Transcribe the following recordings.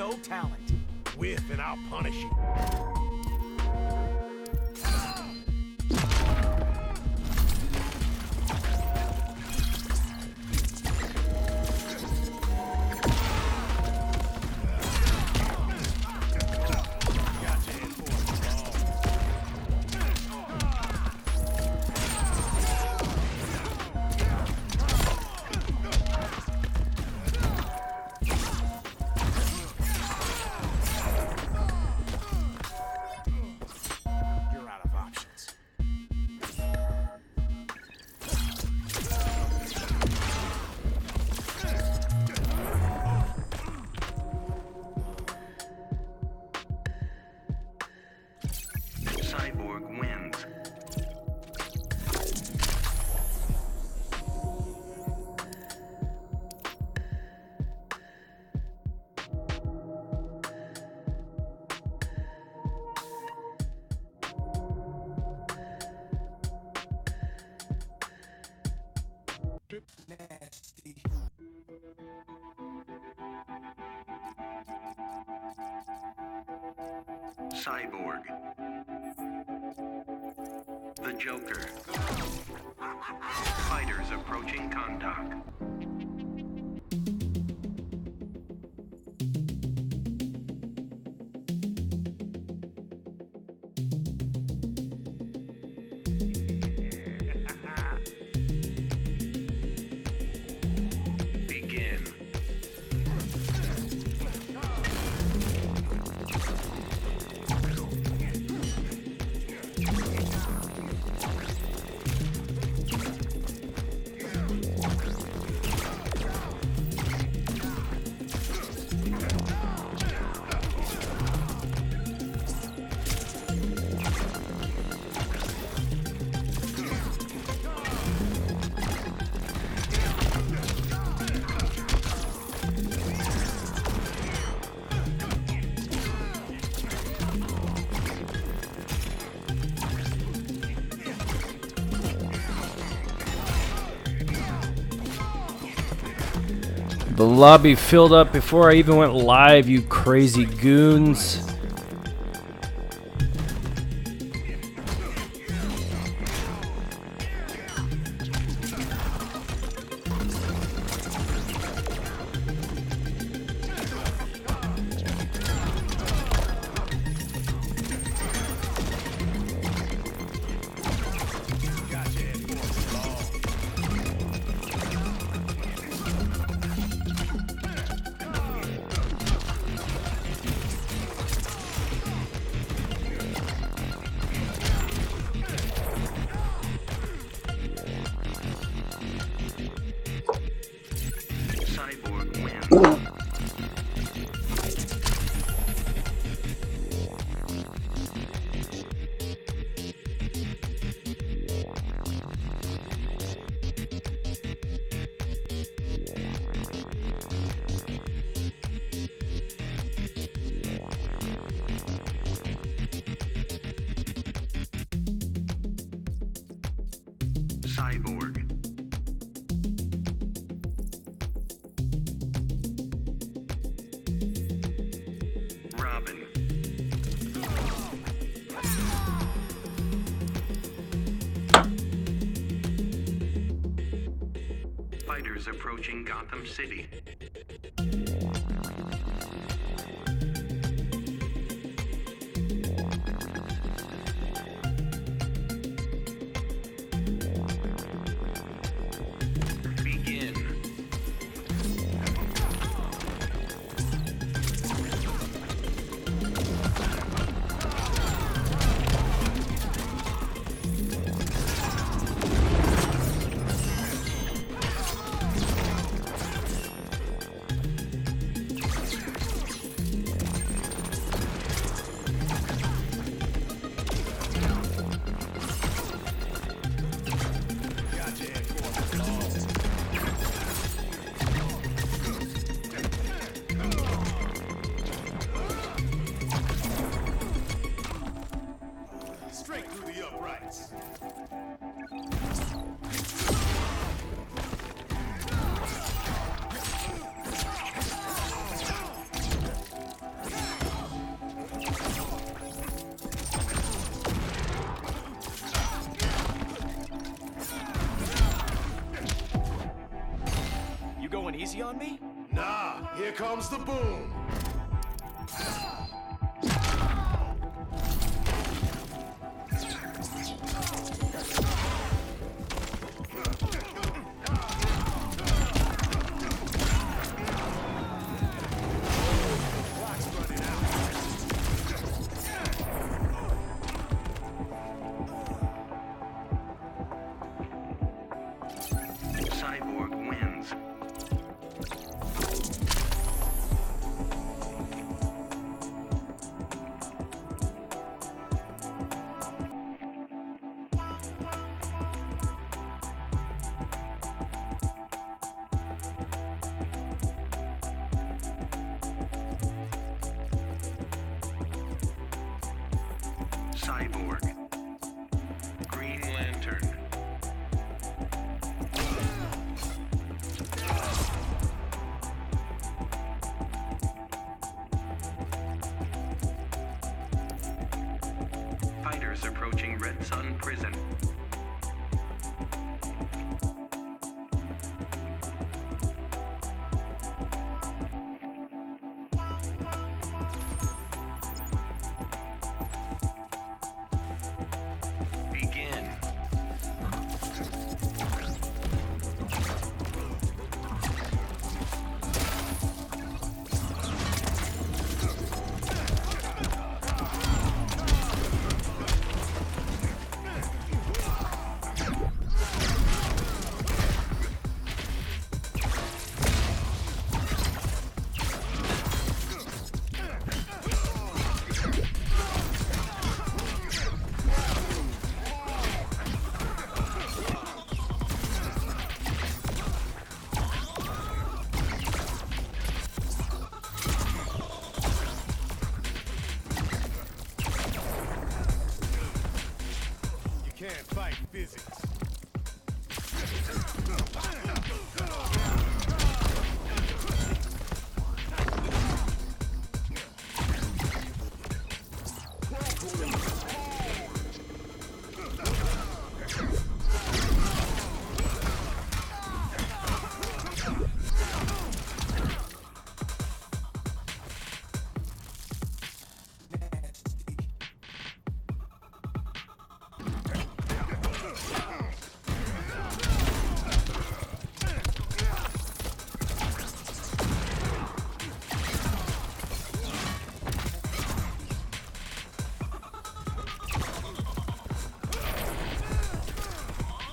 no talent. Whiff and I'll punish you. Cyborg wins. Nasty. Cyborg. The Joker. Fighters approaching contact. Begin. The lobby filled up before I even went live, you crazy goons. Cyborg wins. Cyborg. Robin. Fighters approaching Gotham City. Begin. going easy on me? Nah, here comes the boom. Cyborg wins. Cyborg. Green Lantern. Fighters approaching Red Sun Prison. Begin. You can't fight physics.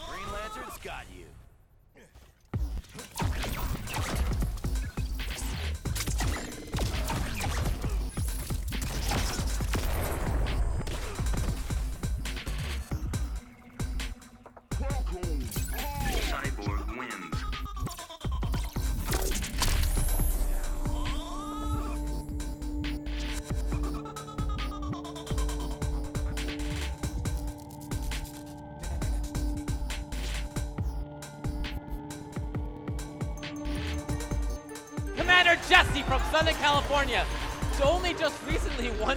Green Lantern's got you. Cyborg wins. Commander Jesse from Southern California. So only just recently won.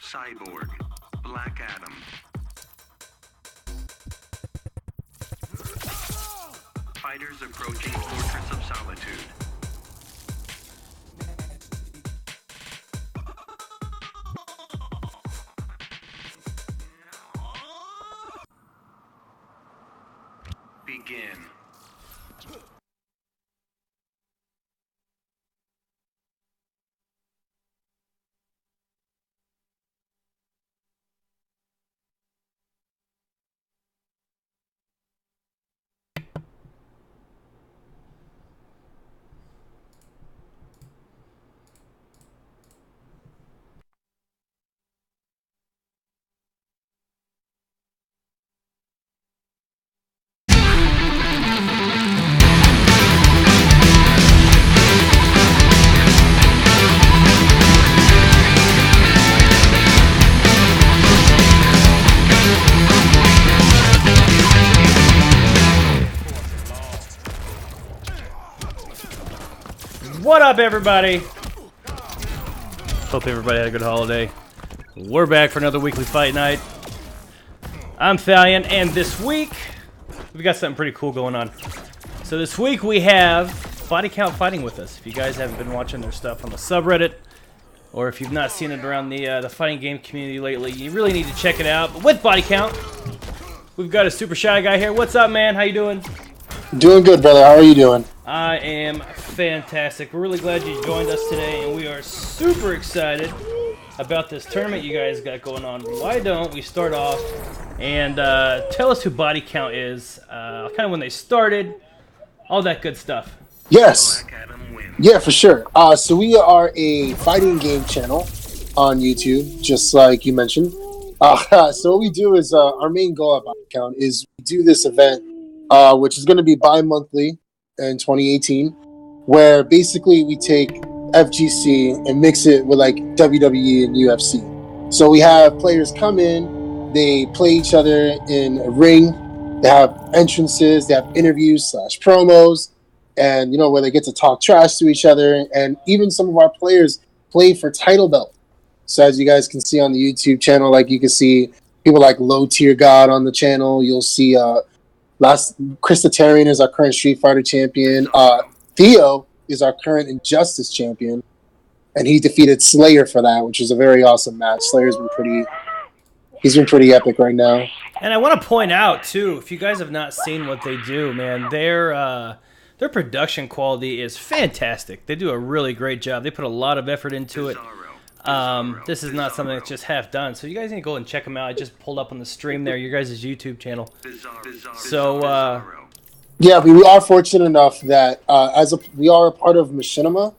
Cyborg. Black Adam. Fighters approaching Fortress of Solitude. Begin. What up, everybody? Hope everybody had a good holiday. We're back for another weekly fight night. I'm Thalion, and this week we've got something pretty cool going on. So this week we have Body Count fighting with us. If you guys haven't been watching their stuff on the subreddit, or if you've not seen it around the fighting game community lately, you really need to check it out. But with Body Count, we've got a super shy guy here. What's up, man? How you doing? Doing good, brother. How are you doing? I am fantastic. We're really glad you joined us today, and we are super excited about this tournament you guys got going on. Why don't we start off and tell us who Body Count is, kind of when they started, all that good stuff. Yes. Yeah, for sure. So we are a fighting game channel on YouTube, just like you mentioned. So what we do is our main goal at Body Count is we do this event, which is going to be bi-monthly in 2018, where basically we take FGC and mix it with like WWE and UFC. So we have players come in, they play each other in a ring, they have entrances, they have interviews / promos, and you know, where they get to talk trash to each other, and even some of our players play for title belt. So as you guys can see on the YouTube channel, like you can see people like Low Tier God on the channel. You'll see Krista Tarian is our current Street Fighter champion. Theo is our current Injustice champion, and he defeated Slayer for that, which is a very awesome match. Slayer's been pretty epic right now. And I want to point out too, if you guys have not seen what they do, man, their production quality is fantastic. They do a really great job. They put a lot of effort into it. This is not something that's just half done, so you guys need to go and check them out. I just pulled up on the stream there, your guys' YouTube channel. So, yeah, we are fortunate enough that we are a part of Machinima,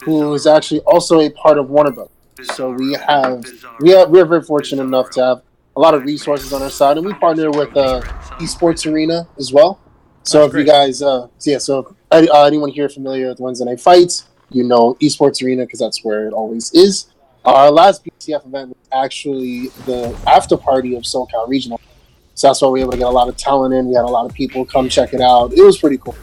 who is actually also a part of Warner Bros. So we're very fortunate enough to have a lot of resources on our side, and we partner with Esports Arena as well. So That's if you guys, so anyone here familiar with Wednesday Night Fights, you know Esports Arena because that's where it always is. Our last BCF event was actually the after party of SoCal Regional. So that's why we were able to get a lot of talent in. We had a lot of people come check it out. It was pretty cool.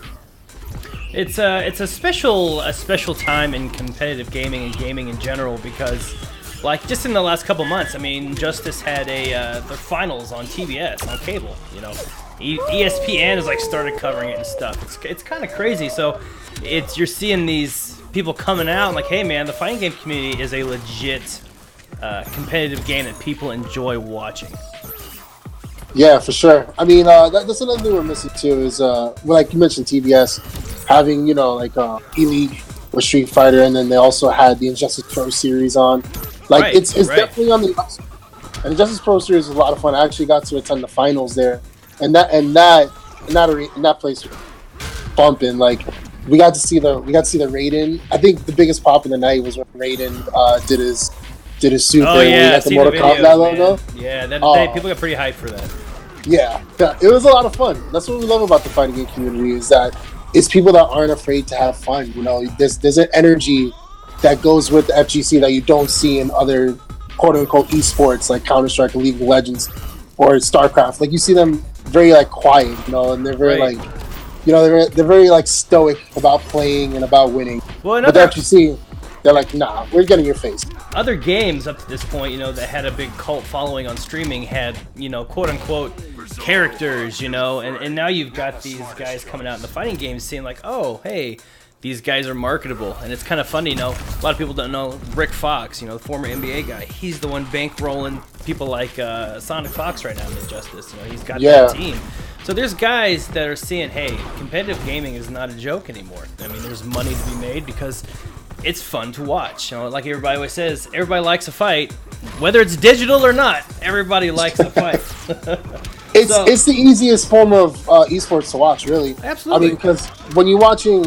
it's a special time in competitive gaming and gaming in general because, like, just in the last couple months, I mean, Justice had their finals on TBS on cable. You know, ESPN has like started covering it and stuff. It's kind of crazy. So you're seeing these people coming out and like, hey man, the fighting game community is a legit competitive game that people enjoy watching. Yeah, for sure. I mean, that's another thing we're missing too is, like you mentioned, TBS having, you know, like E-League with Street Fighter, and then they also had the Injustice Pro Series on. Like, right, it's definitely on the upside. And Injustice Pro Series was a lot of fun. I actually got to attend the finals there, and that place was bumping. Like, we got to see the Raiden. I think the biggest pop of the night was when Raiden did his suit Oh there. yeah, Got the Mortal Kombat logo. Yeah, people got pretty hyped for that. Yeah, it was a lot of fun. That's what we love about the fighting game community is that it's people that aren't afraid to have fun. You know, there's an energy that goes with the FGC that you don't see in other quote unquote esports like Counter-Strike, League of Legends, or StarCraft. Like you see them very like quiet, you know, and they're very like, you know, they're very like stoic about playing and about winning. Well, but the FGC, they're like, nah, we're getting your face. Other games up to this point, you know, that had a big cult following on streaming had, you know, quote unquote characters, you know, and now you've got these guys coming out in the fighting games saying like, oh, hey, these guys are marketable. And it's kind of funny, you know, a lot of people don't know Rick Fox, you know, the former NBA guy. He's the one bankrolling people like Sonic Fox right now in Injustice. You know, he's got that team. So there's guys that are seeing, hey, competitive gaming is not a joke anymore. I mean, there's money to be made because it's fun to watch. You know, like everybody always says, everybody likes a fight, whether it's digital or not. Everybody likes a fight. It's the easiest form of esports to watch, really. Absolutely. I mean, because when you're watching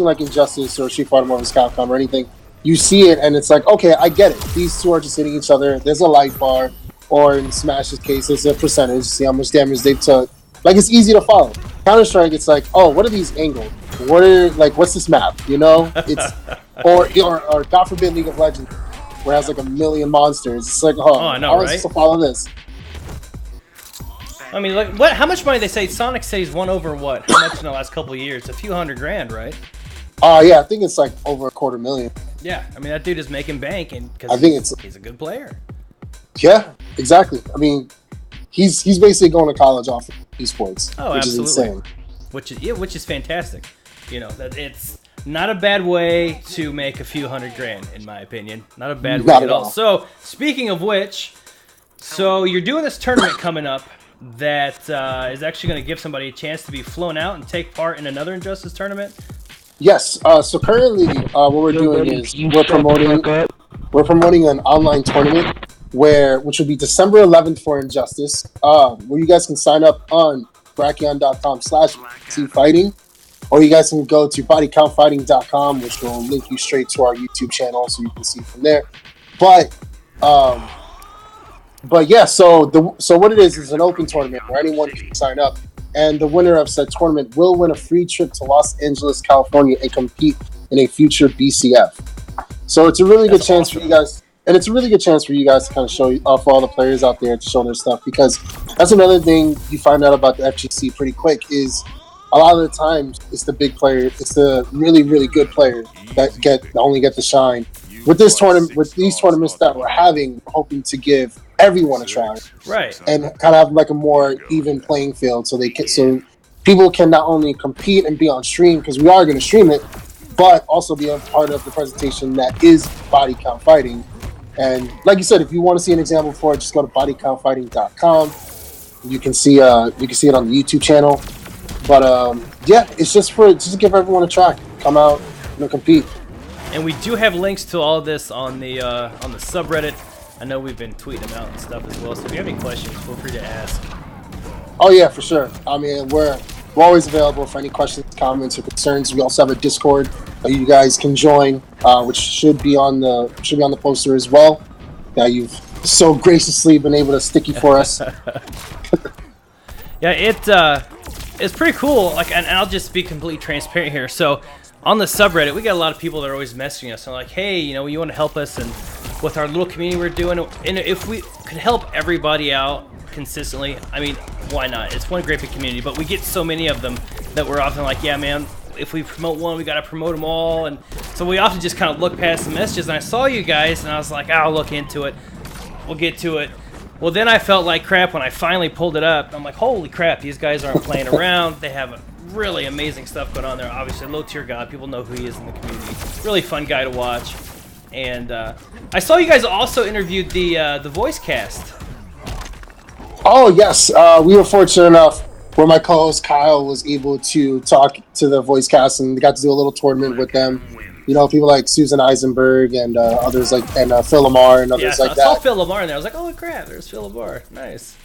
like Injustice or Street Fighter vs. Capcom or anything, you see it and it's like, okay, I get it. These two are just hitting each other. There's a light bar, or in Smash's case, there's a percentage. See how much damage they took. Like, it's easy to follow. Counter-Strike, it's like, oh, what are these angles? What's this map? You know, it's or God forbid League of Legends, where it has like a million monsters. It's like, I know, how am I right? supposed to follow this? I mean, like, how much money they say Sonic says won over what? How much in the last couple of years? A few $100,000, right? Yeah, I think it's like over $250,000. Yeah, I mean that dude is making bank, and I because think he's a good player. yeah, exactly. I mean, he's basically going to college off of esports, Oh, which absolutely. is insane. Which is fantastic. You know that it's not a bad way to make a few $100,000, in my opinion. Not a bad way Not at at all. all. So speaking of which, so you're doing this tournament coming up that is actually going to give somebody a chance to be flown out and take part in another Injustice tournament. Yes. So currently, what we're doing is we're promoting an online tournament which will be December 11th for Injustice, where you guys can sign up on Brachion.com/fighting, or you guys can go to bodycountfighting.com, which will link you straight to our YouTube channel, so you can see from there. But yeah, so what it is an open tournament where anyone can sign up, and the winner of said tournament will win a free trip to Los Angeles, California, and compete in a future BCF. So it's a really good chance for you guys, and it's a really good chance for you guys to kind of show for all the players out there to show their stuff, because that's another thing you find out about the FGC pretty quick is a lot of the times it's the big player, it's the really, really good player that only get the shine. With this tournament, with these tournaments that we're having, we're hoping to give everyone a try, Right. and kind of have like a more even playing field, so people can not only compete and be on stream, because we are going to stream it, but also be a part of the presentation that is Body Count Fighting. And like you said, if you want to see an example for it, just go to bodycountfighting.com. You can see it on the YouTube channel. But yeah, it's just to give everyone a try. Come out, compete. And we do have links to all of this on the subreddit. I know we've been tweeting them out and stuff as well. So if you have any questions, feel free to ask. Oh yeah, for sure. I mean, we're always available for any questions, comments, or concerns. We also have a Discord that you guys can join, which should be on the poster as well, that you've so graciously been able to sticky for us. Yeah, it's pretty cool. Like, and I'll just be completely transparent here. So, on the subreddit, we got a lot of people that are always messaging us. And like, hey, you want to help us and with our little community we're doing, and if we could help everybody out consistently, I mean, why not? It's one great big community, but we get so many of them that we're often like, yeah, man, if we promote one, we got to promote them all. And so we often just kind of look past the messages. And I saw you guys, and I was like, I'll look into it. We'll get to it. Well, then I felt like crap when I finally pulled it up. I'm like, holy crap, these guys aren't playing around. They have really amazing stuff going on there. Obviously, low tier god. People know who he is in the community. Really fun guy to watch. And I saw you guys also interviewed the voice cast. Oh yes, we were fortunate enough where my co-host Kyle was able to talk to the voice cast, and got to do a little tournament with them. People like Susan Eisenberg and others and Phil Lamar and others like that. I saw Phil Lamar in there. I was like, oh crap, there's Phil Lamar. Nice.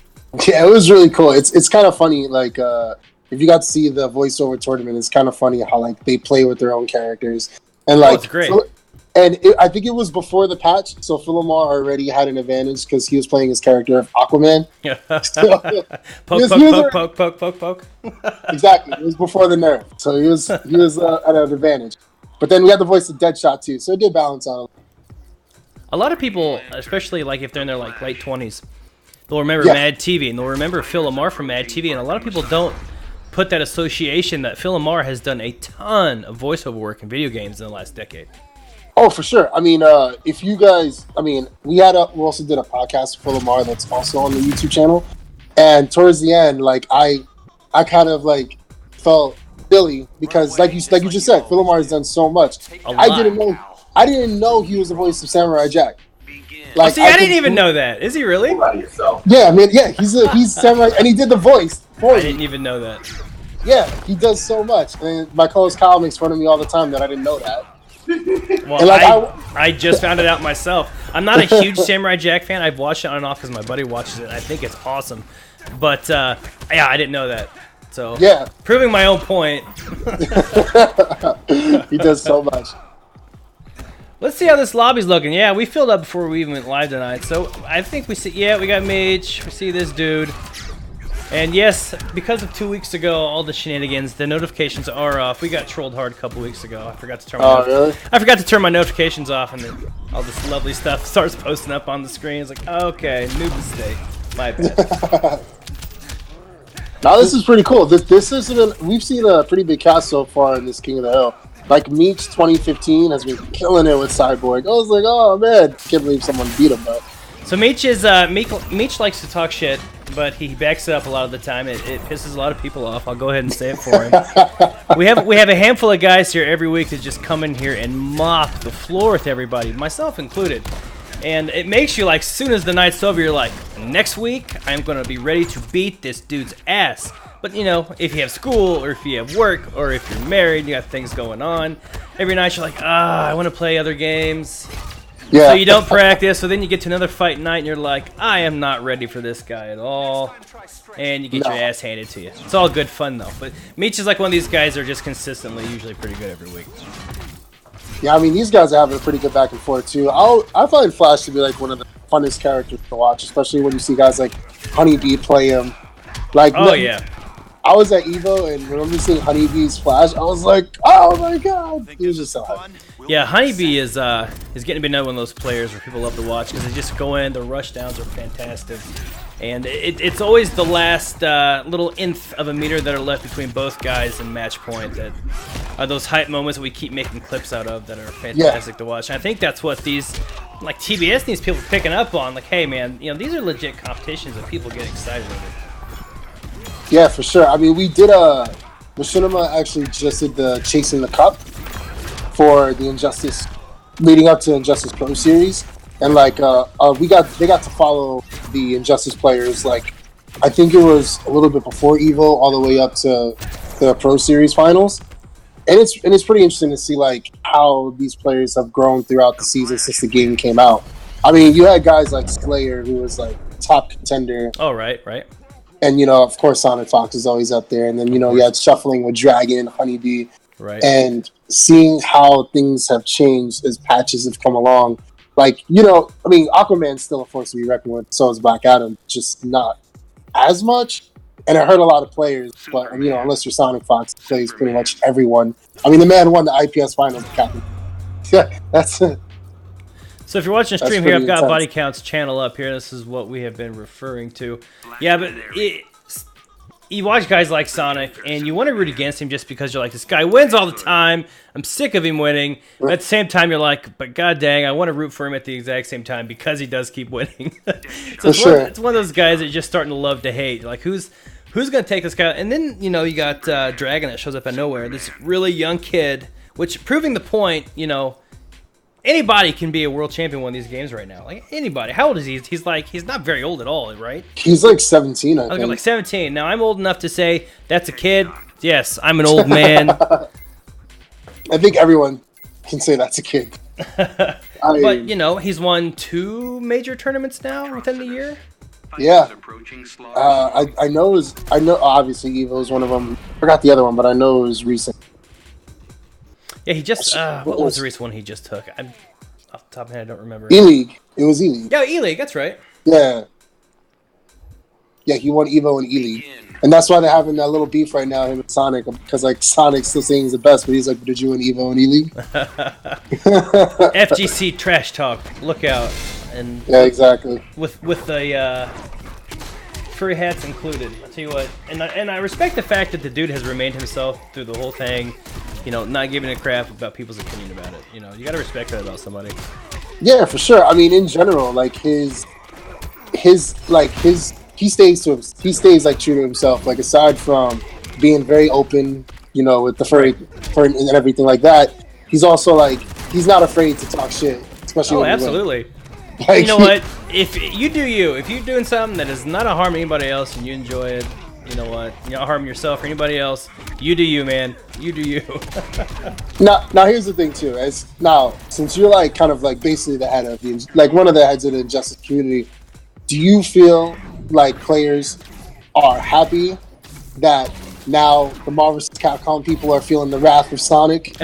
Yeah, it was really cool. It's kind of funny. Like if you got to see the voiceover tournament, it's kind of funny how like they play with their own characters, and like it's great. I think it was before the patch, so Phil Lamar already had an advantage because he was playing his character of Aquaman. Poke. Exactly, it was before the nerf, so he was at an advantage. But then we had the voice of Deadshot too, so it did balance out. A lot of people, especially like if they're in their like late 20s, they'll remember Mad TV, and they'll remember Phil Lamar from Mad TV, and a lot of people don't put that association that Phil Lamar has done a ton of voiceover work in video games in the last decade. Oh, for sure. I mean, if you guys, we also did a podcast with Phil Lamar that's also on the YouTube channel, and towards the end, like I kind of like felt silly because, like you just said, Phil Lamar has done so much. I didn't know he was the voice of Samurai Jack. Like, I didn't even know that. Is he really? Yeah, he's Samurai, and he did the voice for me. I didn't even know that. Yeah, he does so much. And my co-host Kyle makes fun of me all the time that I didn't know that. Well, like, I just found it out myself. I'm not a huge Samurai Jack fan. I've watched it on and off because my buddy watches it, and I think it's awesome. But, yeah, I didn't know that. So, yeah, proving my own point. He does so much. Let's see how this lobby's looking. Yeah, we filled up before we even went live tonight. So, I think we see, we got Mage. We see this dude. And yes, because of 2 weeks ago, all the shenanigans, the notifications are off. We got trolled hard a couple weeks ago. I forgot to turn my notifications off, and then all this lovely stuff starts posting up on the screen. It's like, okay, new mistake. My bad. Now this is pretty cool. We've seen a pretty big cast so far in this King of the Hill. Like Meech 2015 has been killing it with Cyborg. I was like, oh man, can't believe someone beat him though. So Meech is Meech likes to talk shit, but he backs it up a lot of the time. It pisses a lot of people off. I'll go ahead and say it for him. we have a handful of guys here every week that just come in here and mop the floor with everybody, myself included. And it makes you like, as soon as the night's over, you're like, next week I'm gonna be ready to beat this dude's ass. But you know, if you have school or if you have work or if you're married, you got things going on. Every night you're like, I want to play other games. Yeah. So you don't practice, so then you get to another fight night and you're like, I am not ready for this guy at all. And you get your ass handed to you. It's all good fun though. But Meech is like one of these guys that are just consistently usually pretty good every week. Yeah, I mean, these guys are having a pretty good back and forth too. I find Flash to be like one of the funnest characters to watch, especially when you see guys like Honeybee play him. Like, oh yeah. I was at Evo and remember seeing Honeybee's Flash. I was like, oh my god, he was just so happy. Yeah, Honeybee is getting to be another one of those players where people love to watch because they just go in. The rush downs are fantastic, and it's always the last little nth of a meter that are left between both guys and match point that are those hype moments that we keep making clips out of that are fantastic to watch. And I think that's what these like TBS needs people picking up on. Like, hey man, you know these are legit competitions that people get excited over. Yeah, for sure. I mean, we did Machinima actually just did the Chasing the Cup for the Injustice, leading up to Injustice Pro Series, and like they got to follow the Injustice players. Like, I think it was a little bit before Evo, all the way up to the Pro Series finals, and it's pretty interesting to see like how these players have grown throughout the season since the game came out. I mean, you had guys like Slayer, who was like top contender. Oh, right. And, you know, of course, Sonic Fox is always up there. And then, you know, you had Shuffling with Dragon, Honeybee. Right. And seeing how things have changed as patches have come along. Like, you know, I mean, Aquaman's still a force to be reckoned with. So is Black Adam, just not as much. And it hurt a lot of players. But, you know, unless you're Sonic Fox, it plays pretty much everyone. I mean, the man won the IPS finals, Captain. Yeah, that's it. So if you're watching a stream here, I've got Body Count's channel up here. This is what we have been referring to. Yeah, but you watch guys like Sonic, and you want to root against him just because you're like, this guy wins all the time. I'm sick of him winning. But at the same time, you're like, but god dang, I want to root for him at the exact same time because he does keep winning. So it's one of those guys that you're just starting to love to hate. Like, who's going to take this guy? And then, you know, you got Dragon that shows up out of nowhere. This really young kid, which proving the point, you know, anybody can be a world champion in one of these games right now. Like, anybody. How old is he? He's not very old at all, right? He's like 17, I think. Like 17. Now, I'm old enough to say that's a kid. Yes, I'm an old man. I think everyone can say that's a kid. But, you know, he's won 2 major tournaments now within the year. Yeah. I know obviously Evo is one of them. I forgot the other one, but I know it was recent. Yeah, he just, what was the recent one he just took? I'm off the top of my head, I don't remember. E-League. It was E-League. Yeah, E-League, that's right. Yeah. Yeah, he won Evo and E-League. And that's why they're having that little beef right now, him and Sonic, because, like, Sonic's still saying he's the best, but he's like, did you win Evo and E-League? FGC trash talk. Look out. And yeah, exactly. With the furry hats included. I'll tell you what. And I respect the fact that the dude has remained himself through the whole thing. You know, not giving a crap about people's opinion about it. You know, you gotta respect that about somebody. Yeah, for sure. I mean, in general, like he stays like true to himself. Like, aside from being very open, you know, with the furry and everything like that, he's also like, he's not afraid to talk shit, especially when absolutely. Like, you know what? If you do you, if you're doing something that is not a harm to anybody else and you enjoy it, you know what? You don't harm yourself or anybody else. You do you, man. You do you. Now here's the thing too. Since you're like kind of like basically the head of one of the heads of the Injustice community, do you feel like players are happy that now the Marvel vs. Capcom people are feeling the wrath of Sonic?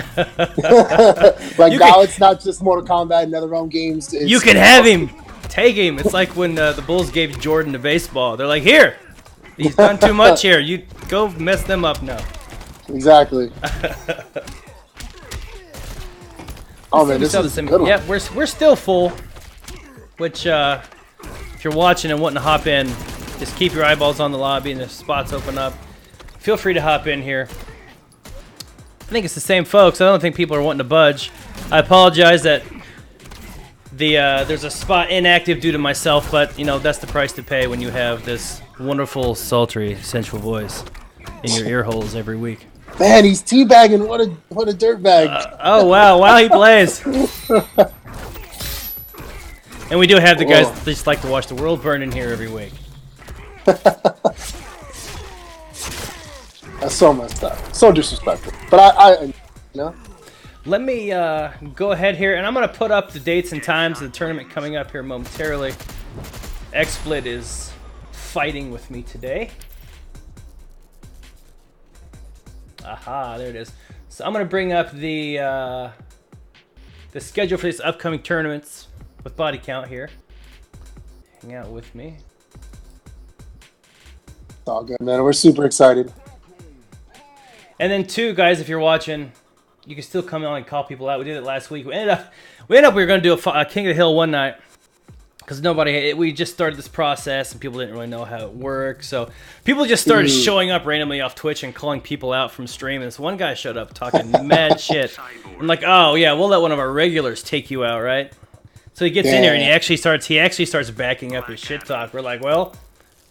It's not just Mortal Kombat and NetherRealm games. You can have him. Take him. It's like when the Bulls gave Jordan the baseball. They're like, here. He's done too much here. You go mess them up now. Exactly. Oh man, this is a good one. Yeah, we're still full. Which, if you're watching and wanting to hop in, just keep your eyeballs on the lobby, and if spots open up, feel free to hop in here. I think it's the same folks. I don't think people are wanting to budge. I apologize that there's a spot inactive due to myself, but you know that's the price to pay when you have this wonderful, sultry, sensual voice in your ear holes every week. Man, he's teabagging. What a dirtbag. Oh wow, he plays. And we do have the guys that just like to watch the world burn in here every week. That's so messed up. So disrespectful. But I you know. Let me go ahead here, and I'm going to put up the dates and times of the tournament coming up here momentarily. XSplit is fighting with me today. Aha, there it is. So I'm going to bring up the schedule for these upcoming tournaments with body count here. Hang out with me. It's all good, man. We're super excited. And then two, guys, if you're watching, you can still come on and call people out. We did it last week. We ended up we were going to do a King of the Hill one night because we just started this process and people didn't really know how it worked. So people just started showing up randomly off Twitch and calling people out from stream. And this one guy showed up talking mad shit. I'm like, oh yeah, we'll let one of our regulars take you out, right? So he gets in here and he actually starts backing up his shit talk. We're like, well,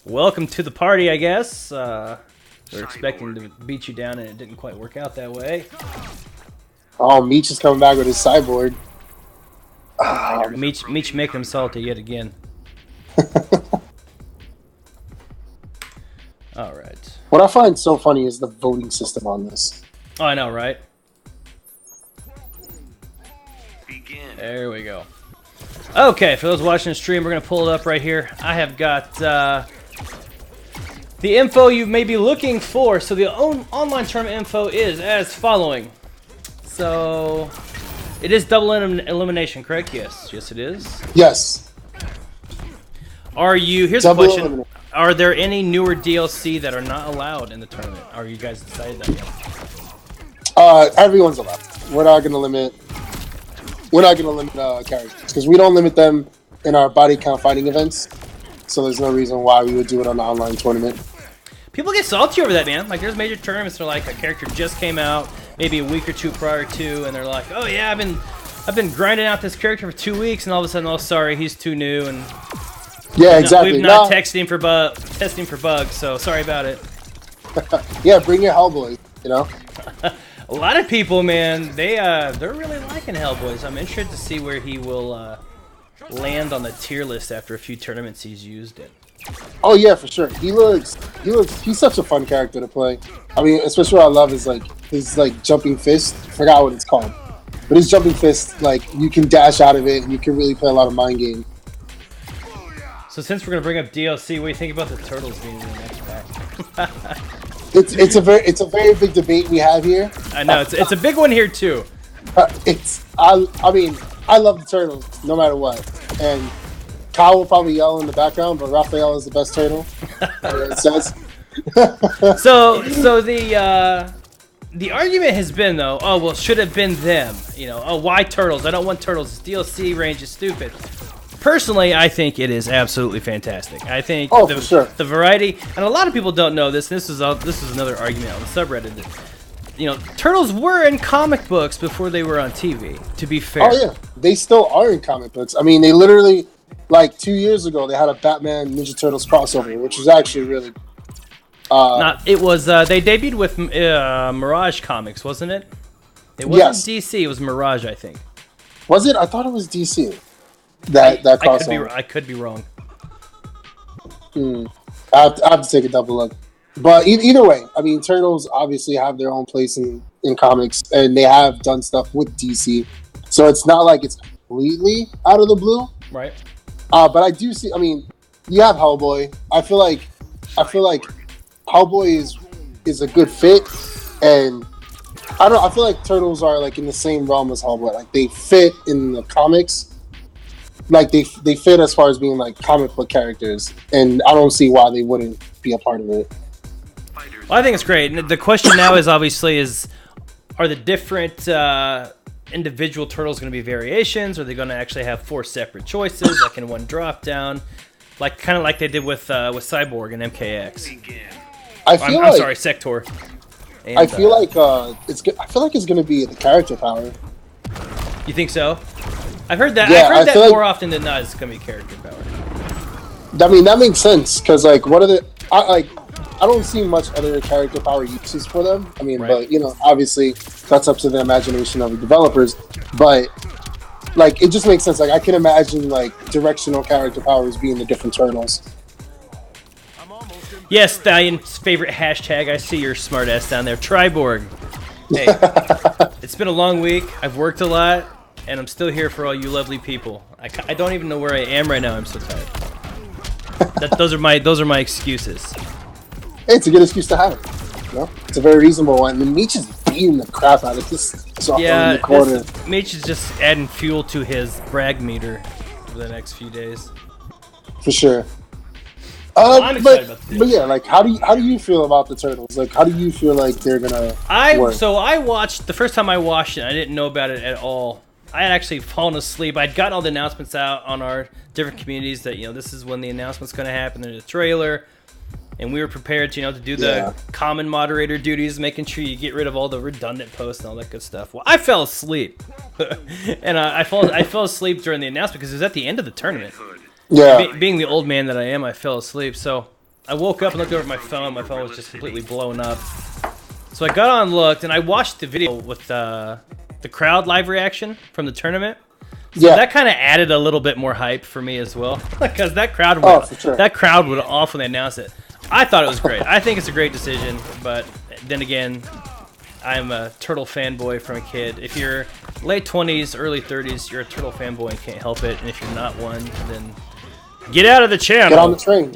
welcome to the party, I guess. We're expecting to beat you down, and it didn't quite work out that way. Oh, Meech is coming back with his cyborg. Meech make him salty yet again. All right. What I find so funny is the voting system on this. Oh, I know, right? Begin. There we go. Okay, for those watching the stream, we're going to pull it up right here. I have got the info you may be looking for. So the online tournament info is as following. So it is double elimination, correct? Yes. Yes, it is. Yes. Here's a question. Are there any newer DLC that are not allowed in the tournament? Are you guys decided that yet? Everyone's allowed. We're not gonna limit characters because we don't limit them in our body count fighting events. So there's no reason why we would do it on the online tournament. People get salty over that, man. Like, there's major tournaments where, like, a character just came out, maybe a week or two prior to, and they're like, oh, yeah, I've been grinding out this character for 2 weeks, and all of a sudden, oh, sorry, he's too new, and yeah, exactly. We've not testing for bugs, so sorry about it. Yeah, bring your Hellboy, you know? A lot of people, man, they're really liking Hellboy, so I'm interested to see where he will land on the tier list after a few tournaments he's used it. Oh yeah, for sure. He's such a fun character to play. I mean, especially what I love is his jumping fist. I forgot what it's called, but his jumping fist, like, you can dash out of it and you can really play a lot of mind game. So since we're gonna bring up DLC, what do you think about the Turtles being in the next pack? It's a very big debate we have here. I know it's a big one here too. I mean, I love the Turtles no matter what, and Kyle will probably yell in the background, but Raphael is the best turtle. It says. So the argument has been, though, oh well, should have been them. You know, oh, why Turtles? I don't want Turtles. This DLC range is stupid. Personally, I think it is absolutely fantastic. I think for sure. The variety, and a lot of people don't know this. This is another argument on the subreddit. That, you know, Turtles were in comic books before they were on TV. To be fair. Oh yeah, they still are in comic books. I mean, they literally, like 2 years ago, they had a Batman Ninja Turtles crossover, which was actually really. They debuted with Mirage Comics, wasn't it? It wasn't DC. It was Mirage, I think. Was it? I thought it was DC. That crossover. I could be wrong. I have to take a double look. But either way, I mean, Turtles obviously have their own place in comics, and they have done stuff with DC. So it's not like it's completely out of the blue. Right. But I do see, I mean, you have Hellboy. I feel like Hellboy is a good fit, and I feel like Turtles are like in the same realm as Hellboy. Like, they fit in the comics. Like, they fit as far as being like comic book characters, and I don't see why they wouldn't be a part of it. Well, I think it's great. And the question now is obviously are the different individual turtles going to be variations? Or are they going to actually have 4 separate choices, like in one drop down, kind of like they did with Cyborg and MKX? I'm sorry, Sector And, I feel like it's gonna be the character power. You think so? I've heard that. Yeah, I've heard I feel that like- more often than not. It's gonna be character power. I mean, that makes sense because like I don't see much other character power uses for them. I mean, Right. but you know, obviously that's up to the imagination of the developers. But like, it just makes sense. Like, I can imagine like directional character powers being the different turtles. Yes, Stallion's favorite hashtag. I see your smartass down there. Triborg. Hey, it's been a long week. I've worked a lot, and I'm still here for all you lovely people. I don't even know where I am right now. I'm so tired. Those are my excuses. Hey, it's a good excuse to have. You know? It's a very reasonable one. And Meech is beating the crap out of this sophomore in the corner. Meech is just adding fuel to his brag meter for the next few days. For sure. I'm excited about this. But yeah, like how do you feel about the turtles? Like, how do you feel like they're gonna work? So I watched the first time I watched it. I didn't know about it at all. I had actually fallen asleep. I'd gotten all the announcements out on our different communities that this is when the announcement's going to happen. There's a trailer, and we were prepared to do the common moderator duties, making sure you get rid of all the redundant posts and all that good stuff. Well, I fell asleep, and I fell asleep during the announcement because it was at the end of the tournament. Yeah. Being the old man that I am, I fell asleep. So I woke up and looked over at my phone. My phone was just completely blown up. So I got on, looked, and I watched the video with the crowd live reaction from the tournament. So that kind of added a little bit more hype for me as well, because that crowd went off when they announced it. I thought it was great. I think it's a great decision, but then again, I'm a turtle fanboy from a kid. If you're late 20s, early 30s, you're a turtle fanboy and can't help it. And if you're not one, then get out of the channel. Get on the train.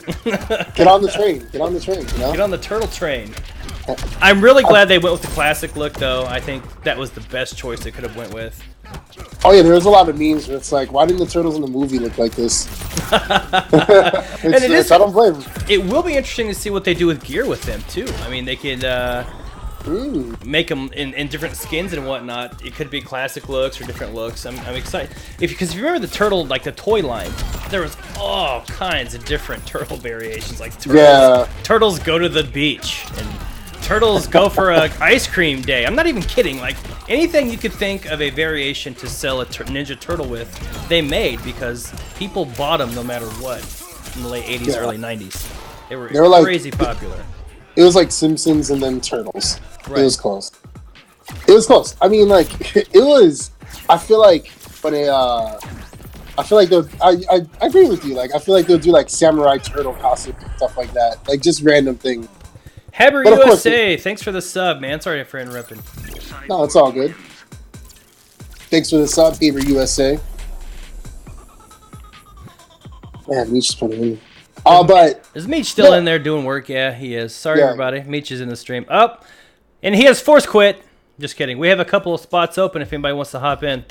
Get on the train. Get on the train. You know? Get on the turtle train. I'm really glad they went with the classic look, though. I think that was the best choice they could have went with. Oh yeah, there was a lot of memes where it's like, why didn't the turtles in the movie look like this? I don't blame them. It will be interesting to see what they do with gear with them too. I mean, they could make them in different skins and whatnot. It could be classic looks or different looks. I'm excited because if you remember the turtle, like the toy line, there was all kinds of different turtle variations. Like turtles go to the beach and turtles go for a ice cream day. I'm not even kidding. Like anything you could think of a variation to sell a Ninja Turtle with, they made because people bought them no matter what in the late 80s, early 90s. They were crazy popular. It was like Simpsons and then Turtles. Right. It was close. It was close. I mean, like it was. I feel like when I feel like they'll. I agree with you. Like I feel like they'll do like samurai turtle costume stuff like that. Like just random thing. Haber USA, thanks for the sub, man. Sorry for interrupting. No, it's all good. Thanks for the sub, Haber USA. Man, Meech is putting in. But is Meech still in there doing work? Yeah, he is. Sorry, everybody. Meech is in the stream. Up, and he has force quit. Just kidding. We have a couple of spots open if anybody wants to hop in.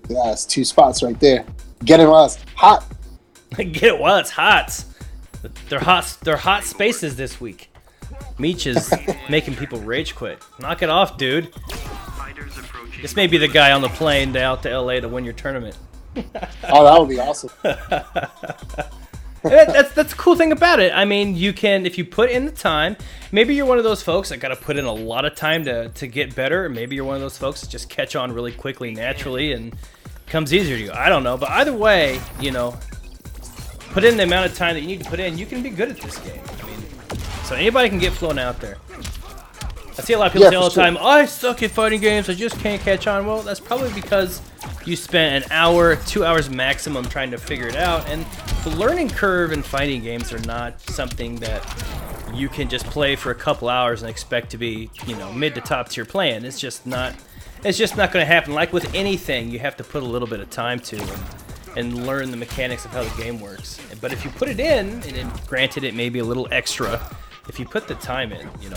Yeah, it's 2 spots right there. Get it while it's hot. Get it while it's hot. They're hot spaces this week. Meech is making people rage quit. Knock it off, dude. This may be the guy on the plane out to LA to win your tournament. Oh, that would be awesome. That's the cool thing about it. I mean, you can, if you put in the time, maybe you're one of those folks that got to put in a lot of time to get better. Or maybe you're one of those folks that just catch on really quickly, naturally, and comes easier to you. I don't know. But either way, put in the amount of time that you need to put in, you can be good at this game. I mean, so anybody can get flown out there. I see a lot of people say all the time, I suck at fighting games, I just can't catch on. Well, that's probably because you spent an hour, 2 hours maximum trying to figure it out, and the learning curve in fighting games are not something that you can just play for a couple hours and expect to be, mid to top tier playing. It's just not going to happen. Like with anything, you have to put a little bit of time to and learn the mechanics of how the game works. But if you put it in, and then granted it may be a little extra, if you put the time in, you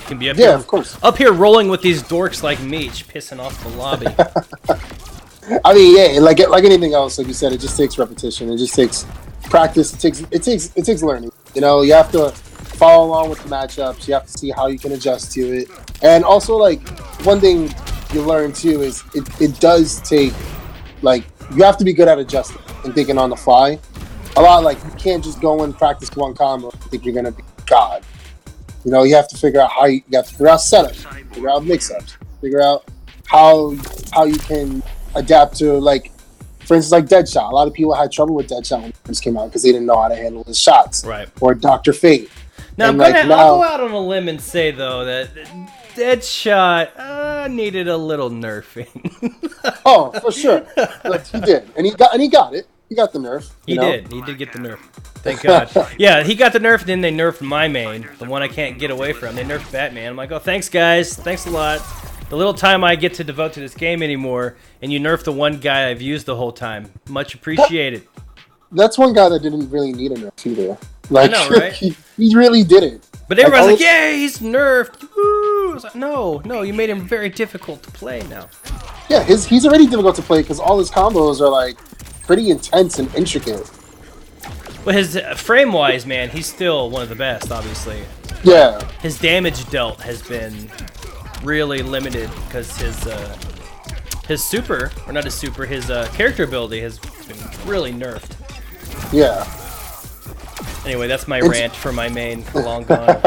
can be up here, of course. Up here rolling with these dorks like Meech, pissing off the lobby. I mean, yeah, like anything else, like you said, it just takes repetition. It just takes practice. It takes learning. You have to follow along with the matchups. You have to see how you can adjust to it. And also, like, one thing you learn too is it does take, like, you have to be good at adjusting and thinking on the fly. A lot, like, you can't just go and practice one combo and think you're gonna be God. You know, you have to figure out you have to figure out setup, figure out mix-ups, figure out how you can adapt to, like, for instance, like Deadshot. A lot of people had trouble with Deadshot when it first came out because they didn't know how to handle his shots. Right. Or Dr. Fate. Now, And, I'll go out on a limb and say, though, that Deadshot needed a little nerfing. Oh, for sure. But he did. And he got it. He got the nerf. He did get the nerf. Thank God. Yeah, he got the nerf, and then they nerfed my main, the one I can't get away from. They nerfed Batman. I'm like, oh, thanks, guys. Thanks a lot. The little time I get to devote to this game anymore, and you nerf the one guy I've used the whole time. Much appreciated. That's one guy that didn't really need a nerf either. Like, I know, right? he really didn't. But everyone's like, yeah, he's nerfed. Woo! I was like, no, you made him very difficult to play now. Yeah, he's already difficult to play because all his combos are, like, pretty intense and intricate. But his frame-wise, man, he's still one of the best, obviously. Yeah. His damage dealt has been really limited because his super, or not his super, his character ability has been really nerfed. Yeah. Anyway, that's my rant for my main. Long gone.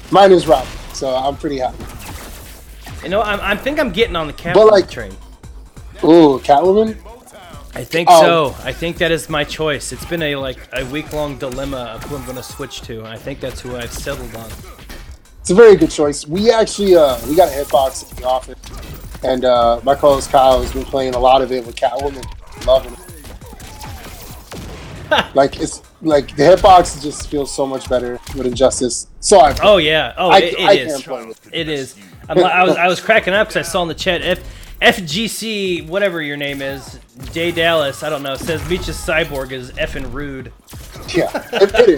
Mine is Robin, so I'm pretty happy. You know, I think I'm getting on the Catwoman train. Ooh, Catwoman? I think so. I think that is my choice. It's been a week-long dilemma of who I'm going to switch to. I think that's who I've settled on. It's a very good choice. We actually we got a hitbox in the office, and my co-host Kyle has been playing a lot of it with Catwoman. Loving it. Like, it's like the hitbox just feels so much better with Injustice. So it is. It is. I was cracking up because I saw in the chat FGC, whatever your name is, Jay Dallas, I don't know, says Meech's cyborg is effing rude. Yeah, it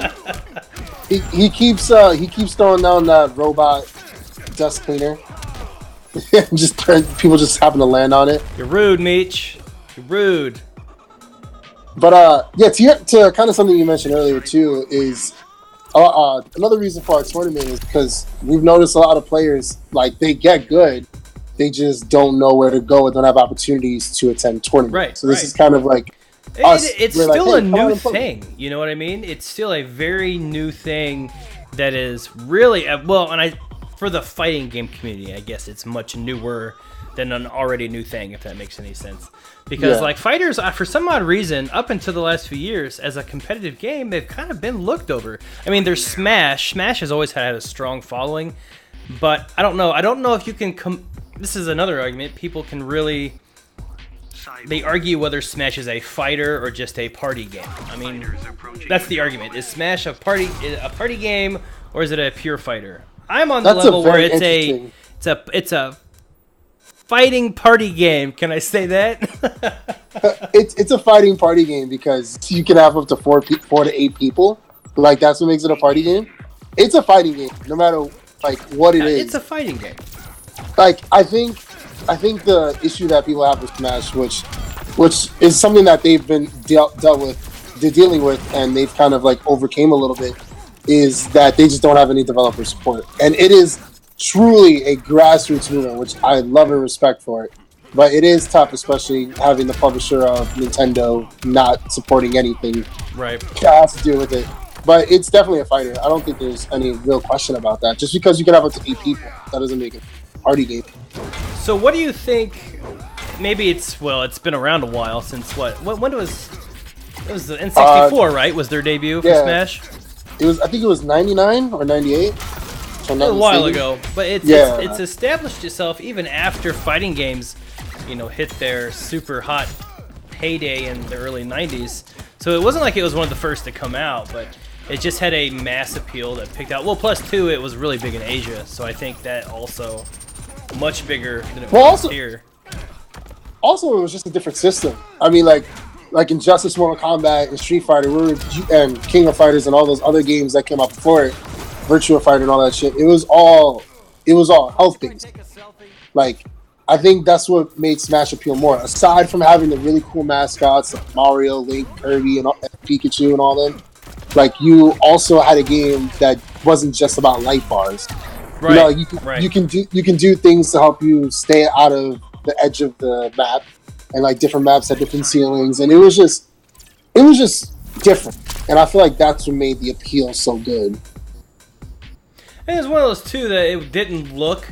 is. He keeps throwing down that robot dust cleaner. People just happen to land on it. You're rude, Meech. You're rude. But yeah, to kind of something you mentioned earlier too is another reason for our tournament is because we've noticed a lot of players, like, they get good, they just don't know where to go and don't have opportunities to attend tournaments. Right. So this is kind of like us. It's still a new thing. You know what I mean? It's still a very new thing that is really for the fighting game community, I guess it's much newer than an already new thing, if that makes any sense. Because like fighters, for some odd reason, up until the last few years, as a competitive game, they've kind of been looked over. I mean, there's Smash. Smash has always had a strong following, but I don't know. I don't know if you can. This is another argument. People can really. They argue whether Smash is a fighter or just a party game. I mean, that's the argument. Is Smash a party game or is it a pure fighter? I'm on the level where it's a fighting party game. Can I say that? It's a fighting party game because you can have up to 4 to 8 people. Like, that's what makes it a party game. It's a fighting game, no matter like what it is. It's a fighting game. Like, I think the issue that people have with Smash, which is something that they've been dealing with, and they've kind of like overcame a little bit, is that they just don't have any developer support, and it is truly a grassroots movement, which I love and respect for it. But it is tough, especially having the publisher of Nintendo not supporting anything. Right. That has to deal with it. But it's definitely a fighter. I don't think there's any real question about that. Just because you can have up to 8 people, that doesn't make it a party game. So what do you think? Maybe it's been around a while since when was it was the N64, right? Was their debut for Smash? I think it was 99 or 98. A while ago, but it's established itself even after fighting games, hit their super hot heyday in the early 90s. So it wasn't like it was one of the first to come out, but it just had a mass appeal that picked out. Well, plus two, it was really big in Asia, so I think that also much bigger than it was here. Also, it was just a different system. I mean, like Injustice, Mortal Kombat, and Street Fighter, and King of Fighters, and all those other games that came out before it, Virtua Fighter and all that shit. It was all health based. Like, I think that's what made Smash appeal more. Aside from having the really cool mascots like Mario, Link, Kirby, and Pikachu, and all them, like, you also had a game that wasn't just about life bars. Right. You can do things to help you stay out of the edge of the map, and like different maps had different ceilings, and it was just different. And I feel like that's what made the appeal so good. And it's one of those too that it didn't look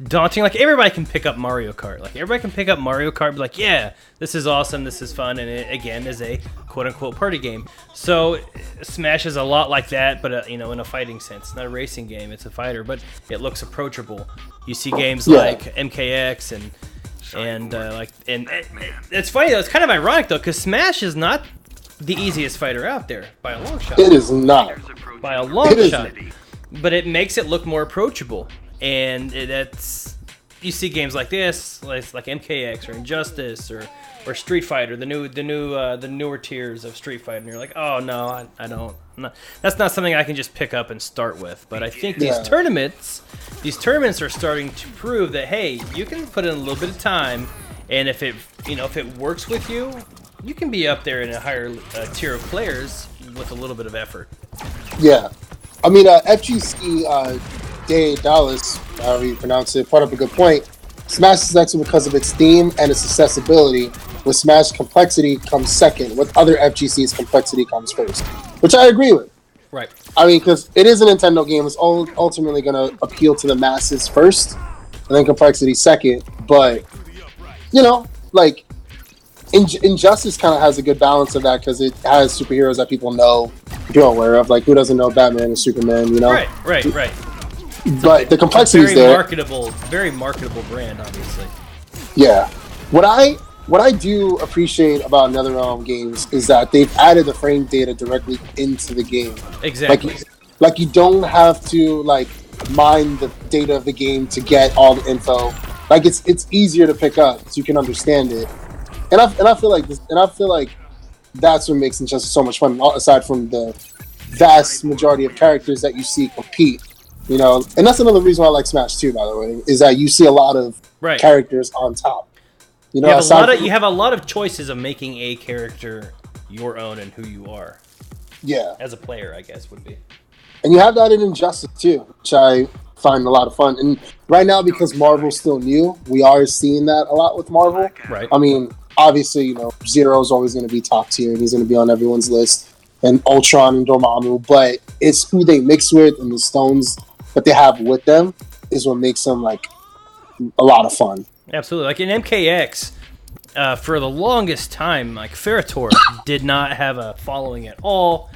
daunting. Like everybody can pick up Mario Kart. Like everybody can pick up Mario Kart and be like, yeah, this is awesome, this is fun, and it again is a quote-unquote party game. So Smash is a lot like that, but you know, in a fighting sense. It's not a racing game, it's a fighter, but it looks approachable. You see games like MKX and it's funny though. It's kind of ironic though, because Smash is not the easiest fighter out there by a long shot. It is not. By a long shot. But it makes it look more approachable. And that's, you see games like this, like MKX or Injustice or Street Fighter, the newer tiers of Street Fighter, and you're like, oh no, I don't. That's not something I can just pick up and start with. But I think these tournaments are starting to prove that hey, you can put in a little bit of time, and if it works with you, you can be up there in a higher tier of players with a little bit of effort. Yeah, I mean FGC. Day Dallas, however you pronounce it, brought up a good point. Smash is excellent because of its theme and its accessibility. With Smash, complexity comes second. With other FGCs, complexity comes first, which I agree with. Right. I mean, because it is a Nintendo game, it's ultimately going to appeal to the masses first, and then complexity second. But you know, like Injustice kind of has a good balance of that because it has superheroes that people know, people are aware of. Like, who doesn't know Batman and Superman? You know. Right. But the complexity is there. Very marketable brand, obviously. Yeah. What I do appreciate about NetherRealm games is that they've added the frame data directly into the game. Exactly. Like you don't have to like mine the data of the game to get all the info. Like it's easier to pick up so you can understand it. And I feel like that's what makes Injustice so much fun. Aside from the vast majority of characters that you see compete. You know, and that's another reason why I like Smash 2, by the way, is that you see a lot of characters on top. You know, you have a lot of choices of making a character your own and who you are. Yeah. As a player, I guess, would be. And you have that in Injustice too, which I find a lot of fun. And right now, because Marvel's still new, we are seeing that a lot with Marvel. Right. I mean, obviously, you know, Zero's always going to be top tier, and he's going to be on everyone's list. And Ultron and Dormammu, but it's who they mix with and the stones that they have with them is what makes them like a lot of fun. Absolutely. Like in MKX, for the longest time, like Ferritor did not have a following at all.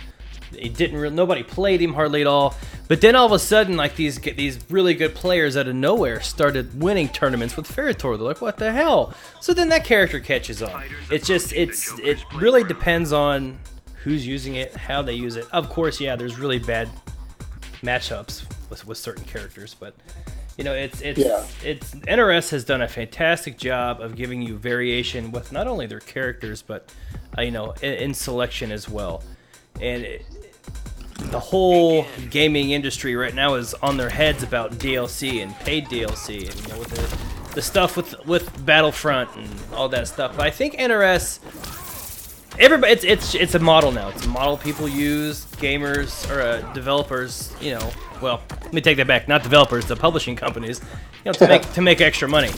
Nobody played him hardly at all. But then all of a sudden, like these really good players out of nowhere started winning tournaments with Ferritor. They're like, what the hell? So then that character catches on. It really depends on who's using it, how they use it. Of course, yeah, there's really bad matchups with certain characters, but you know, it's NRS has done a fantastic job of giving you variation with not only their characters, but you know, in selection as well. And the whole gaming industry right now is on their heads about DLC and paid DLC, and you know, with the stuff with Battlefront and all that stuff. But I think NRS, everybody, it's a model now. It's a model people use, gamers or developers. You know, well, let me take that back. Not developers, the publishing companies. You know, to make extra money.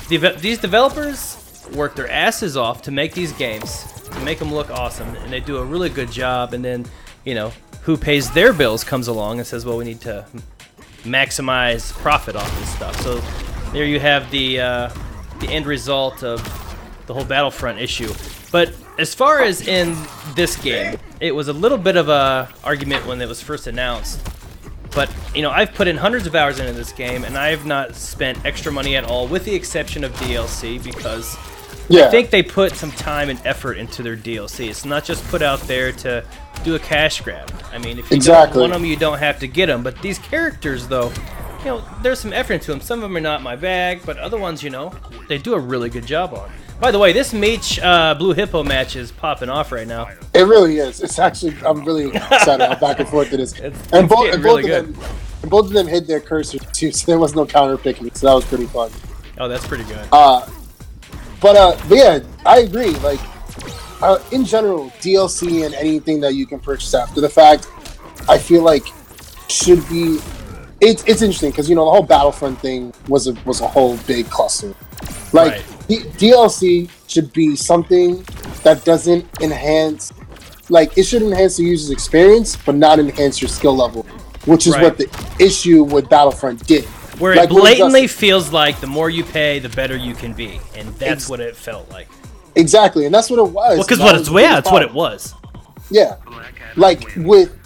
These developers work their asses off to make these games, to make them look awesome, and they do a really good job. And then, you know, who pays their bills comes along and says, well, we need to maximize profit off this stuff. So there you have the end result of the whole Battlefront issue. But as far as in this game, it was a little bit of a argument when it was first announced. But, you know, I've put in hundreds of hours into this game, and I have not spent extra money at all, with the exception of DLC, because I think they put some time and effort into their DLC. It's not just put out there to do a cash grab. I mean, if you don't want them, you don't have to get them. But these characters, though, you know, there's some effort into them. Some of them are not my bag, but other ones, you know, they do a really good job on. By the way, this Meech Blue Hippo match is popping off right now. It really is. It's actually, I'm really excited. I'm back and forth to this. Both of them hit their cursors too, so there was no counter picking, so that was pretty fun. Oh, that's pretty good. But yeah, I agree. Like, in general, DLC and anything that you can purchase after the fact, I feel like should be. It's interesting because, you know, the whole Battlefront thing was a whole big cluster. Like, DLC should be something that doesn't enhance. Like, it should enhance the user's experience, but not enhance your skill level. which is what the issue with Battlefront did. Where it blatantly feels like the more you pay, the better you can be, and that's what it felt like. Exactly, and that's what it was. Well, because that's what it was. Yeah, like with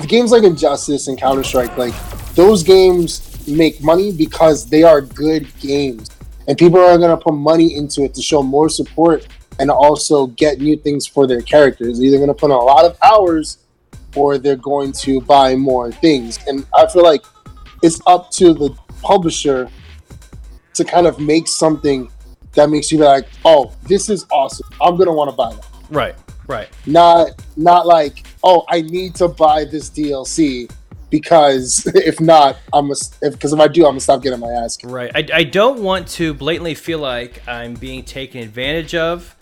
games like Injustice and Counter-Strike, like those games make money because they are good games, and people are going to put money into it to show more support and also get new things for their characters. They're either going to put in a lot of hours or they're going to buy more things, and I feel like it's up to the publisher to kind of make something that makes you be like, oh, this is awesome, I'm gonna want to buy that. Right. Not like, oh, I need to buy this DLC because if not, if I do, I'm gonna stop getting my ass kicked. Right. I don't want to blatantly feel like I'm being taken advantage of,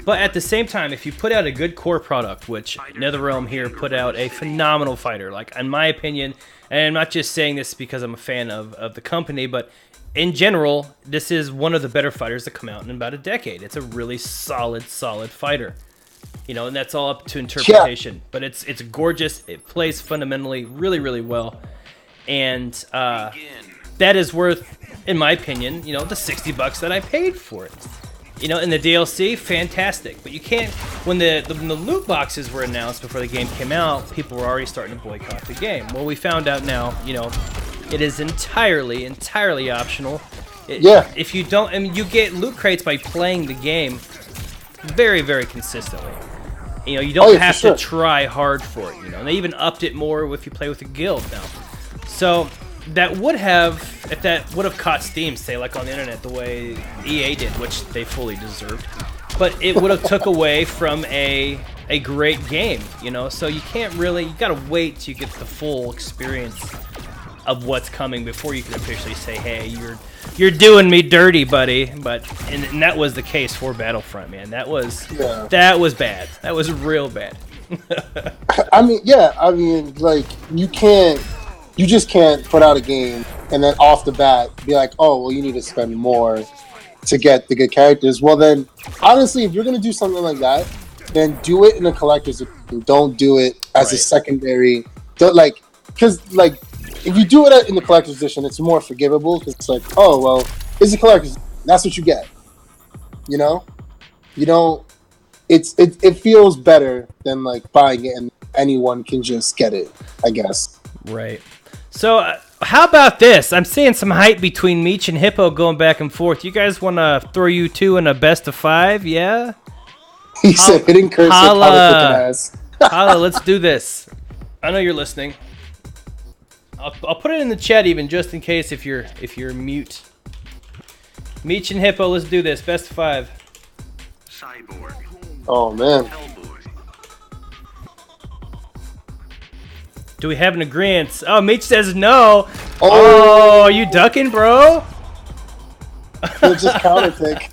but at the same time, if you put out a good core product, which NetherRealm here put out a phenomenal fighter, like in my opinion, and I'm not just saying this because I'm a fan of the company, but in general, this is one of the better fighters that come out in about a decade. It's a really solid fighter. You know, and that's all up to interpretation. Yeah. But it's gorgeous. It plays fundamentally really, really well. And that is worth, in my opinion, you know, the $60 that I paid for it. You know, and the DLC, fantastic. But you can't, when the loot boxes were announced before the game came out, people were already starting to boycott the game. Well, we found out now, you know, it is entirely optional. If you don't, I mean, you get loot crates by playing the game very, very consistently. You know, you don't have to try hard for it, you know. And they even upped it more if you play with a guild now. So that would have, if that would have caught steam, say, like on the internet, the way EA did, which they fully deserved. But it would have took away from a great game, you know. So you can't really, you gotta wait till you get the full experience of what's coming before you can officially say, hey, you're doing me dirty, buddy. But and that was the case for Battlefront, man. That was bad. That was real bad. I mean, like you just can't put out a game and then off the bat be like, oh, well, you need to spend more to get the good characters. Well, then honestly, if you're gonna do something like that, then do it in a collector's edition. Don't do it as a secondary. Because if you do it in the collector's edition, it's more forgivable because it's like, oh, well, it's a collector's. That's what you get. You know, it feels better than like buying it and anyone can just get it, I guess. Right. So how about this? I'm seeing some hype between Meech and Hippo going back and forth. You guys want to throw you two in a best of 5? Yeah. He said, "Hitting cursor, holla, holla, let's do this." I know you're listening. I'll put it in the chat even just in case if you're mute. Meech and Hippo, let's do this. Best of 5. Cyborg. Oh man. Hellboy. Do we have an agreement? Oh, Meech says no. Oh, are you ducking, bro? He'll just counter pick.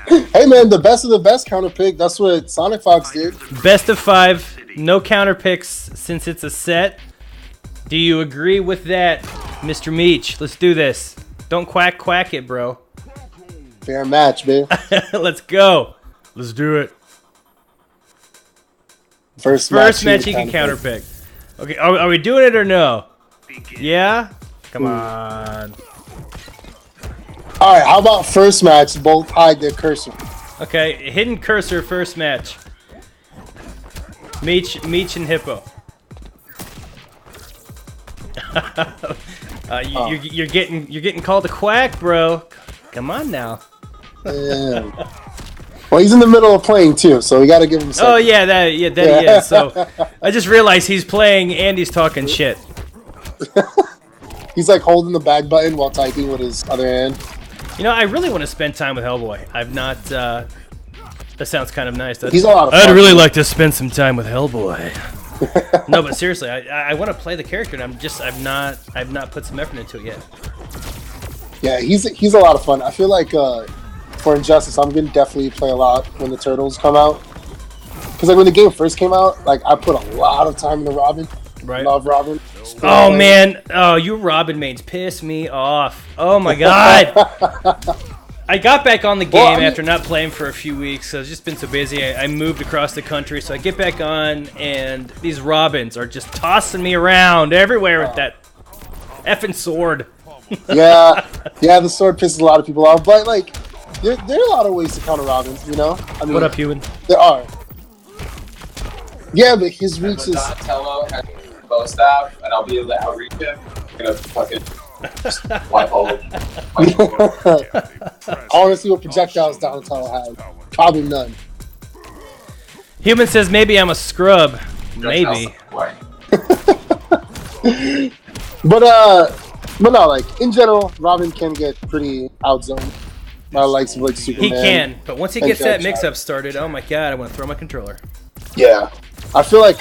Hey man, the best of the best counter pick. That's what Sonic Fox did. Best of 5. No counter picks since it's a set. Do you agree with that, Mr. Meech? Let's do this. Don't quack it, bro. Fair match, man. Let's go. Let's do it. First match you can counter pick. Okay, are we doing it or no? Yeah? Come on. Alright, how about first match, both hide their cursor? Okay, hidden cursor first match. Meech and Hippo. You're getting called a quack, bro. Come on now. Yeah. Well, he's in the middle of playing too, so we got to give him. Oh yeah, that he is. So I just realized he's playing and he's talking shit. He's like holding the back button while typing with his other hand. You know, I really want to spend time with Hellboy. I've not. That sounds kind of nice. He's a lot of fun. I'd really like to spend some time with Hellboy. No, but seriously, I want to play the character, and I've not put some effort into it yet. Yeah, he's a lot of fun. I feel like for Injustice, I'm gonna definitely play a lot when the Turtles come out. Cause like when the game first came out, like I put a lot of time into Robin. Right. Love Robin. Oh man, oh you Robin mains piss me off. Oh my god. I got back on the game Well, I mean- after not playing for a few weeks. So I've just been so busy. I moved across the country, so I get back on, and these Robins are just tossing me around everywhere with that effing sword. Yeah, the sword pisses a lot of people off, but like, there are a lot of ways to counter Robin. You know, I mean, What up, Ewan? there are. Yeah, but his reach is. Donatello has a bow staff, and I'll be able to outreach him. I'm gonna fucking wipe all of I want to see what projectiles Donatello has. Probably none. Human says maybe I'm a scrub. Maybe. But no, like in general, Robin can get pretty outzoned by the likes of like Superman. He can, but once he gets that NCH. mix-up started, oh my god, I want to throw my controller. Yeah, I feel like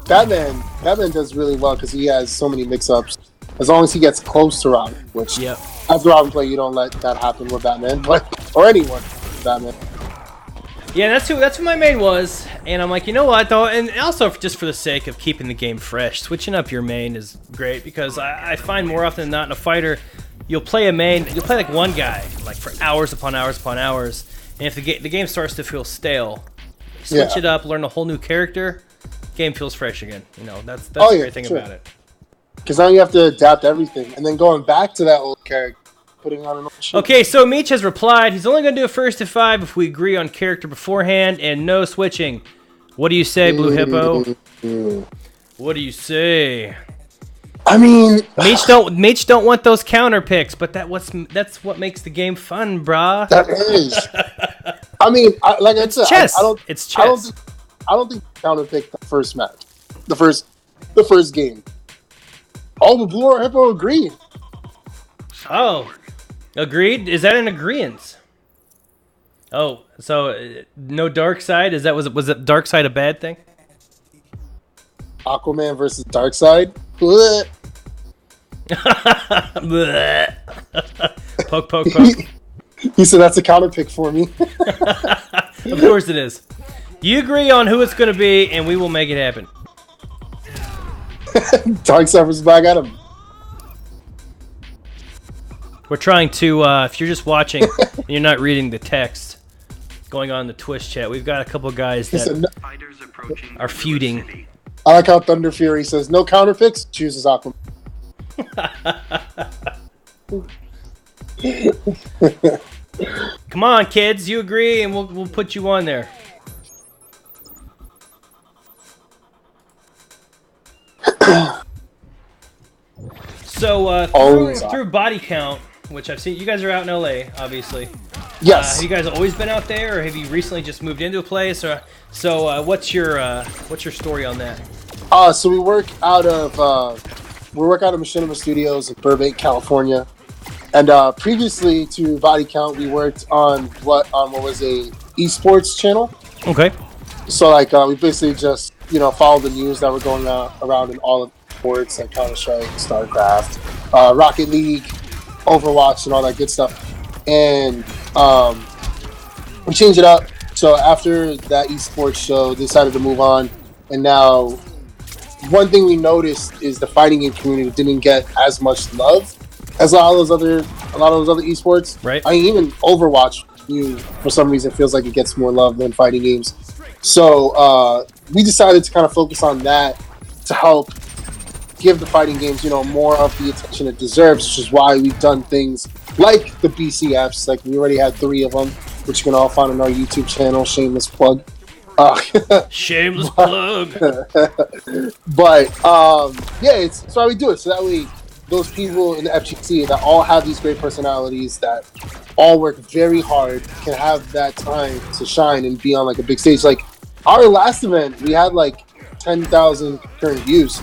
Batman does really well because he has so many mix-ups. As long as he gets close to Robin, which Yep. after Robin play, you don't let that happen with Batman, or anyone, Batman. Yeah, that's who my main was, and I'm like, you know what though, and also just for the sake of keeping the game fresh, switching up your main is great because I find more often than not in a fighter, you'll play like one guy like for hours upon hours upon hours, and if the game starts to feel stale, switch it up, learn a whole new character, game feels fresh again. You know, that's the great thing about it. Because now you have to adapt everything, and then going back to that old character, putting on an old shit. Okay, so Meech has replied. He's only going to do a first to 5 if we agree on character beforehand and no switching. What do you say, Blue Hippo? What do you say? I mean, Meech don't want those counter picks, but that's what makes the game fun, brah. that is. I mean, like I said, Chess. It's chess. I don't think counter pick the first match, the first game. Oh, the Blue or Hippo agreed. Oh, agreed. Is that an agreement? Oh, so no dark side. Was it dark side a bad thing? Aquaman versus Darkseid. Blech. Blech. Poke, poke, poke. He said that's a counter pick for me. Of course it is. You agree on who it's going to be, and we will make it happen. Darkseid versus Black Adam. We're trying to, if you're just watching and you're not reading the text going on in the Twitch chat, we've got a couple guys He said, that no. Fighters approaching are feuding. City. I like how Thunder Fury says no counter picks. Chooses Aquaman. Come on, kids, you agree, and we'll put you on there. So through body count, which I've seen, you guys are out in LA, obviously. Yes. Have you guys always been out there, or have you recently just moved into a place? Or what's your story on that? So we work out of Machinima Studios in Burbank, California, and previously to Body Count, we worked on what was a esports channel. Okay. So like we basically just followed the news that were going around in all of the sports like Counter-Strike, StarCraft, Rocket League, Overwatch, and all that good stuff. And we changed it up. So after that esports show, decided to move on, and now one thing we noticed is the fighting game community didn't get as much love as a lot of those other esports. Right. I mean, even Overwatch, for some reason, feels like it gets more love than fighting games. So we decided to kind of focus on that to help give the fighting games, more of the attention it deserves, which is why we've done things like the BCFs. Like we already had 3 of them, which you can all find on our YouTube channel. Shameless plug. Shameless plug. But that's why we do it. So that way, those people in the FGC that all have these great personalities that all work very hard can have that time to shine and be on like a big stage. Like our last event, we had like 10,000 concurrent views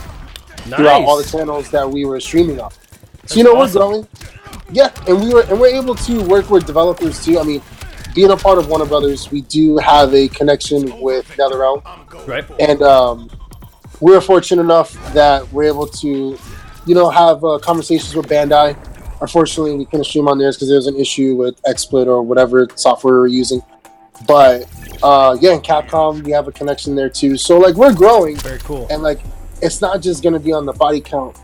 throughout all the channels that we were streaming on. So awesome. We're growing. Yeah, and we're able to work with developers too. I mean, being a part of Warner Brothers, we do have a connection with NetherRealm. Right. And we're fortunate enough that we're able to, have conversations with Bandai. Unfortunately, we couldn't stream on theirs because there was an issue with XSplit or whatever software we're using. But in Capcom, we have a connection there too. So like we're growing. Very cool. And like it's not just going to be on the Body Count,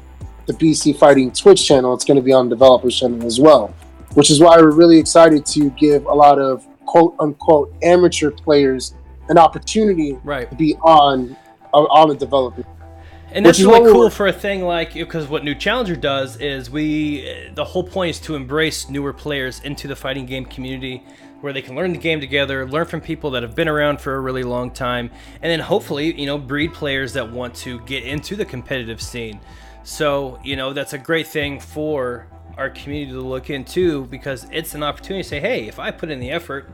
the BC Fighting Twitch channel. It's going to be on developers channel as well, which is why we're really excited to give a lot of quote unquote amateur players an opportunity Right. to be on the development. And that's Which is really what cool we're- for a thing like, because what New Challenger does is the whole point is to embrace newer players into the fighting game community, where they can learn the game together, learn from people that have been around for a really long time, and then hopefully, breed players that want to get into the competitive scene. So, that's a great thing for our community to look into, because it's an opportunity to say, hey, if I put in the effort,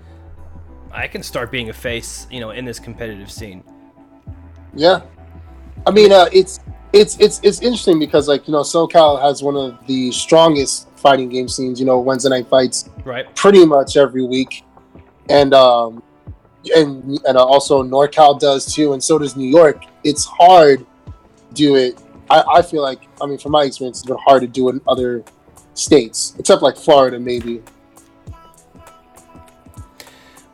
I can start being a face, in this competitive scene. Yeah, I mean, it's interesting because SoCal has one of the strongest fighting game scenes. Wednesday night fights, Right. pretty much every week, and also NorCal does too, and so does New York. It's hard to do it. I feel like, from my experience, it's been hard to do it in other states, except like Florida, maybe.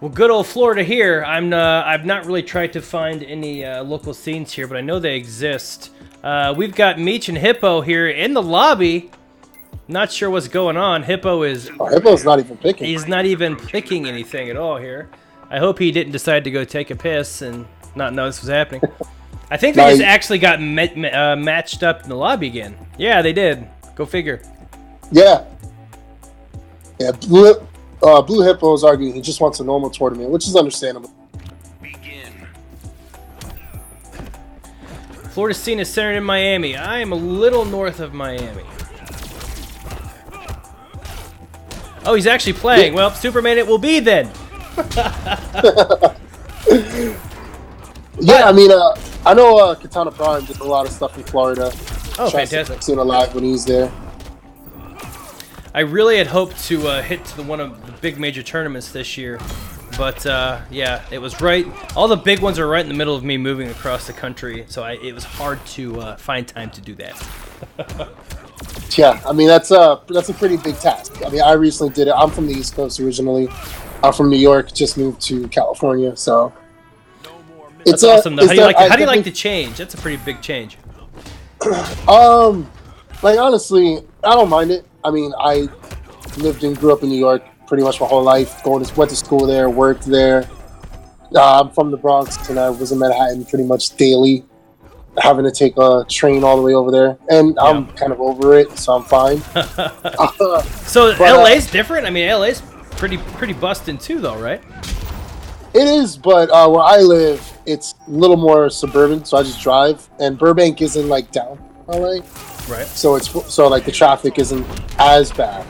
Well, good old Florida here. I've not really tried to find any local scenes here, but I know they exist. We've got Meech and Hippo here in the lobby. Not sure what's going on. Hippo's not even picking. He's not even picking anything at all here. I hope he didn't decide to go take a piss and not know this was happening. I think they just actually got matched up in the lobby again. Yeah, they did. Go figure. Yeah. Blue Hippo is arguing he just wants a normal tournament, which is understandable. Begin. Florida scene is centered in Miami. I am a little north of Miami. Oh, he's actually playing. Well, Superman it will be then. Yeah, I know Katana Prime did a lot of stuff in Florida. Oh, fantastic. Seen a lot when he's there. I really had hoped to hit to one of the big major tournaments this year, but yeah, it was right. All the big ones are right in the middle of me moving across the country, so it was hard to find time to do that. Yeah, that's a pretty big task. I recently did it. I'm from the East Coast originally. I'm from New York, just moved to California, so That's awesome. Though. How do you like the change? That's a pretty big change. Honestly, I don't mind it. I lived and grew up in New York pretty much my whole life. Went to school there, worked there. I'm from the Bronx, and I was in Manhattan pretty much daily, having to take a train all the way over there. And I'm kind of over it, so I'm fine. So LA's different? LA's pretty busting too, though, right? It is, but where I live, it's a little more suburban, so I just drive. And Burbank isn't down LA. Right. So the traffic isn't as bad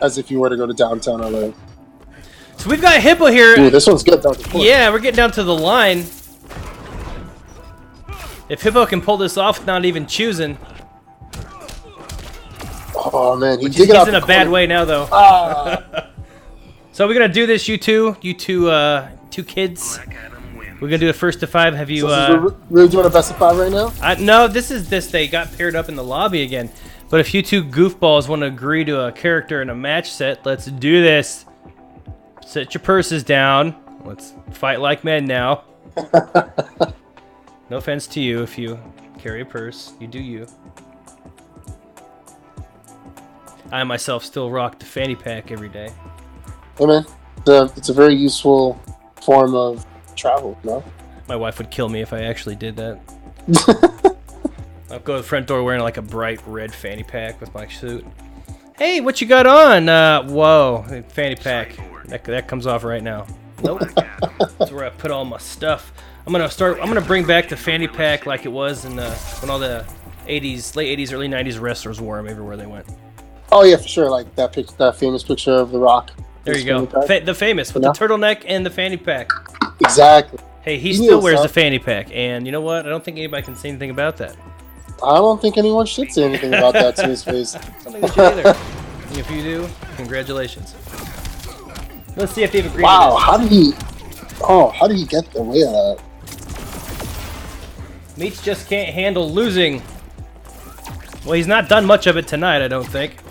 as if you were to go to downtown LA. So we've got Hippo here. Ooh, this one's good. Yeah, we're getting down to the line. If Hippo can pull this off, not even choosing. Oh man, he's in a bad way now, though. So we're gonna do this, you two kids. We're gonna do a first to 5. Have you? We're doing a best of 5 right now. No, this. They got paired up in the lobby again. But if you two goofballs want to agree to a character in a match set, let's do this. Set your purses down. Let's fight like men now. No offense to you if you carry a purse. You do you. I myself still rock the fanny pack every day. Hey man, it's a very useful form of travel, no? My wife would kill me if I actually did that. I'll go to the front door wearing a bright red fanny pack with my suit. Hey, what you got on? Whoa, fanny pack. That comes off right now. Nope. That's where I put all my stuff. I'm gonna bring back the fanny pack like it was in when all the late 80s, early 90s wrestlers wore them everywhere they went. Oh yeah, for sure. That famous picture of The Rock. There you go. The famous with the turtleneck and the fanny pack. Exactly. Hey, he still wears the fanny pack, and you know what? I don't think anybody can say anything about that. I don't think anyone should say anything about that to his face. I don't think they should either. If you do, congratulations. Let's see if they've agreed. Wow, how did he get away with that? Meech just can't handle losing. Well, he's not done much of it tonight, I don't think.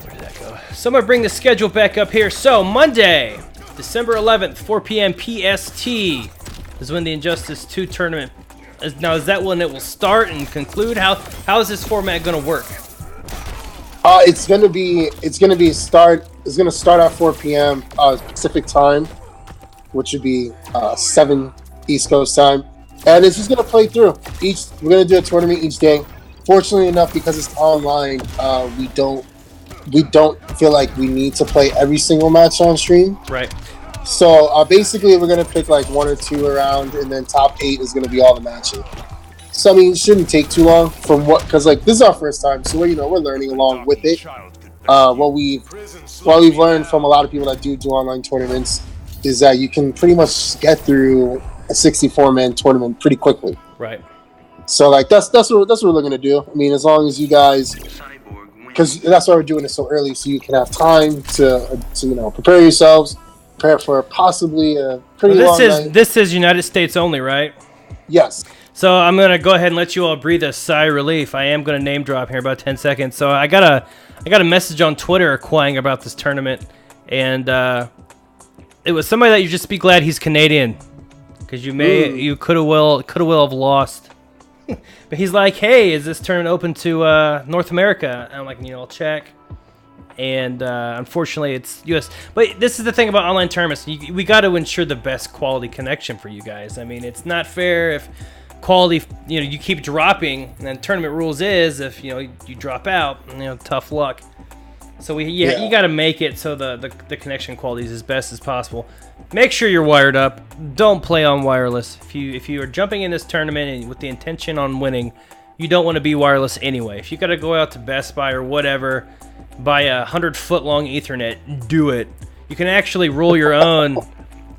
Where did that go? So I'm going to bring the schedule back up here. So, Monday, December 11th, 4 p.m. PST is when the Injustice 2 tournament is. Now, is that when it will start and conclude? How is this format going to work? It's gonna start at 4 p.m. Pacific time, which would be 7 East Coast time, and it's just gonna play through. We're gonna do a tournament each day. Fortunately enough, because it's online, we don't feel like we need to play every single match on stream. Right. So basically, we're gonna pick like 1 or 2 around, and then top 8 is gonna be all the matches. So I mean, it shouldn't take too long because like this is our first time, so we're learning along with it. What we've learned from a lot of people that do online tournaments is that you can pretty much get through a 64-man tournament pretty quickly. Right. So like that's what we're looking to do. I mean, as long as you guys, because that's why we're doing it so early, so you can have time to prepare yourselves, prepare for possibly a pretty long night. This is United States only, right? Yes. So I'm gonna go ahead and let you all breathe a sigh of relief. I am gonna name drop here in about 10 seconds. So I got a message on Twitter inquiring about this tournament, and it was somebody that you just be glad he's Canadian, because you could have well have lost. But he's like, hey, is this tournament open to North America? And I'm like, I'll check. And unfortunately, it's U.S. But this is the thing about online tournaments. We got to ensure the best quality connection for you guys. I mean, it's not fair if quality, you keep dropping, and then tournament rules is if you drop out, tough luck. So you got to make it so the connection quality is as best as possible. Make sure you're wired up. Don't play on wireless. If you are jumping in this tournament with the intention on winning, you don't want to be wireless anyway. If you got to go out to Best Buy or whatever, buy a 100-foot-long Ethernet, do it. You can actually roll your own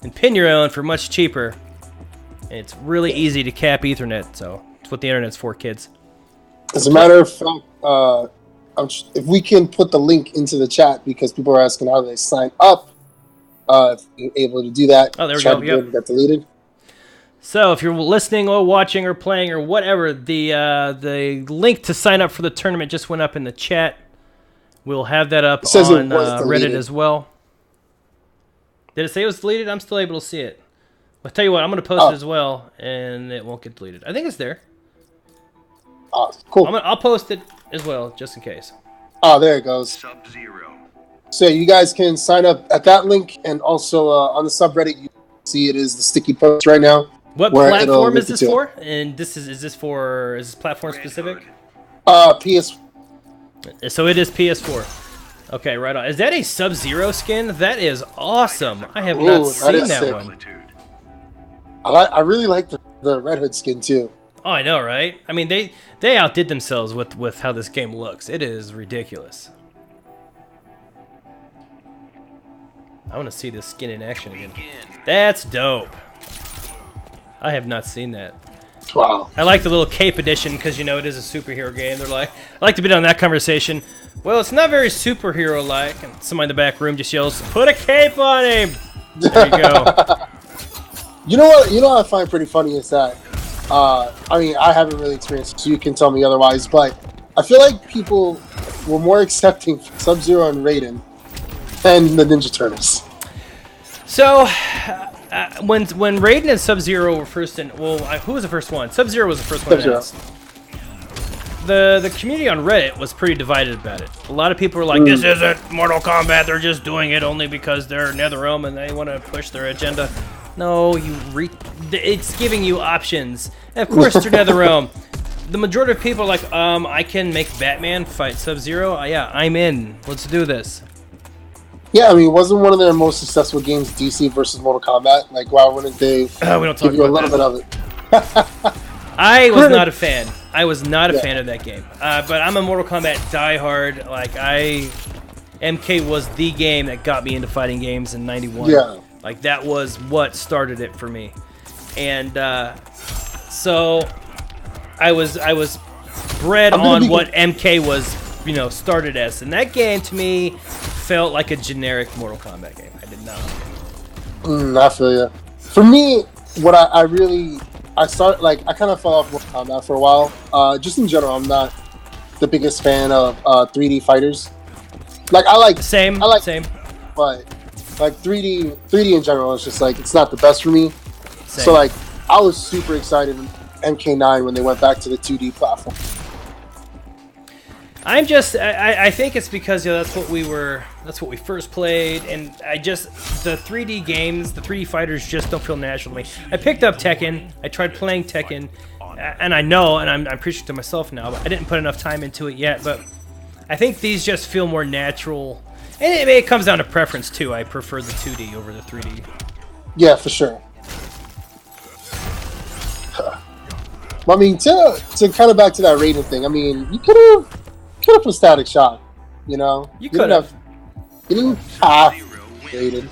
and pin your own for much cheaper. And it's really easy to cap Ethernet, so it's what the internet's for, kids. As a matter of fact, if we can put the link into the chat, because people are asking how they sign up, if you're able to do that. Oh, there we go. Yep. Got deleted. So if you're listening or watching or playing or whatever, the link to sign up for the tournament just went up in the chat. We'll have that up on Reddit as well. Did it say it was deleted? I'm still able to see it. I'll tell you what, I'm going to post it as well, and it won't get deleted. I think it's there. Oh, cool. I'll post it as well, just in case. Oh, there it goes. Sub-Zero. So you guys can sign up at that link, and also on the subreddit, you see it is the sticky post right now. What platform is this for? And is this platform specific? PS. So it is PS4. Okay, right on. Is that a Sub-Zero skin? That is awesome. I have not seen that one. I really like the Red Hood skin too. Oh, I know, right? I mean, they outdid themselves with how this game looks. It is ridiculous. I want to see this skin in action again. That's dope. I have not seen that. Wow. I like the little cape edition because, it is a superhero game. They're like, I like to be on that conversation. Well, it's not very superhero-like. And somebody in the back room just yells, put a cape on him! There you go. You know what I find pretty funny is that, I mean, I haven't really experienced it, so you can tell me otherwise, but I feel like people were more accepting Sub-Zero and Raiden than the Ninja Turtles. So, when Raiden and Sub-Zero were first in, who was the first one? Sub-Zero was the first one announced. The community on Reddit was pretty divided about it. A lot of people were like, this isn't Mortal Kombat, they're just doing it only because they're NetherRealm and they want to push their agenda. No, it's giving you options. And of course, they're NetherRealm. The majority of people are like, I can make Batman fight Sub-Zero. Yeah, I'm in. Let's do this. Yeah, I mean, it wasn't one of their most successful games, DC versus Mortal Kombat. Like, why wouldn't they we don't talk give you a about little bit of it? I was not a fan. I was not a fan of that game. But I'm a Mortal Kombat diehard. Like, MK was the game that got me into fighting games in '91. Yeah. Like, that was what started it for me. And so I was bred on what MK was, started as. And that game, to me, felt like a generic Mortal Kombat game. I did not like it. I feel you. For me, what I kind of fell off Mortal Kombat for a while. Just in general, I'm not the biggest fan of 3D fighters. Like, Same. But like 3D in general is just like, it's not the best for me. Same. So like, I was super excited in MK9 when they went back to the 2D platform. I'm just, I think it's because that's what we first played, and the 3D games, the 3D fighters just don't feel natural to me. I picked up Tekken, I tried playing Tekken, and I know, and I'm preaching to myself now, but I didn't put enough time into it yet, but I think these just feel more natural, and it comes down to preference too. I prefer the 2D over the 3D. Yeah, for sure. I mean, to kind of back to that rating thing, I mean, you could have put Static Shock, you know? You could have. You didn't have rated.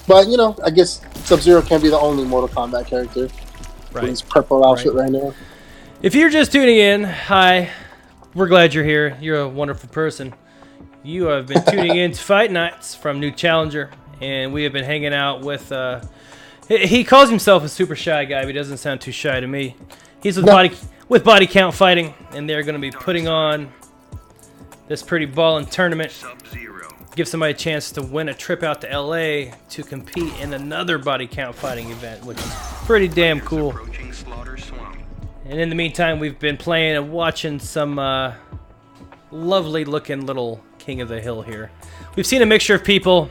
But, you know, I guess Sub-Zero can't be the only Mortal Kombat character. Right. His purple outfit right now. If you're just tuning in, hi. We're glad you're here. You're a wonderful person. You have been tuning in to Fight Nights from New Challenger, and we have been hanging out with... he calls himself a super shy guy, but he doesn't sound too shy to me. He's with body count fighting, and they're going to be putting on this pretty ballin' tournament. Give somebody a chance to win a trip out to LA to compete in another body count fighting event, which is pretty damn cool. And in the meantime, we've been playing and watching some lovely looking little King of the Hill here. We've seen a mixture of people,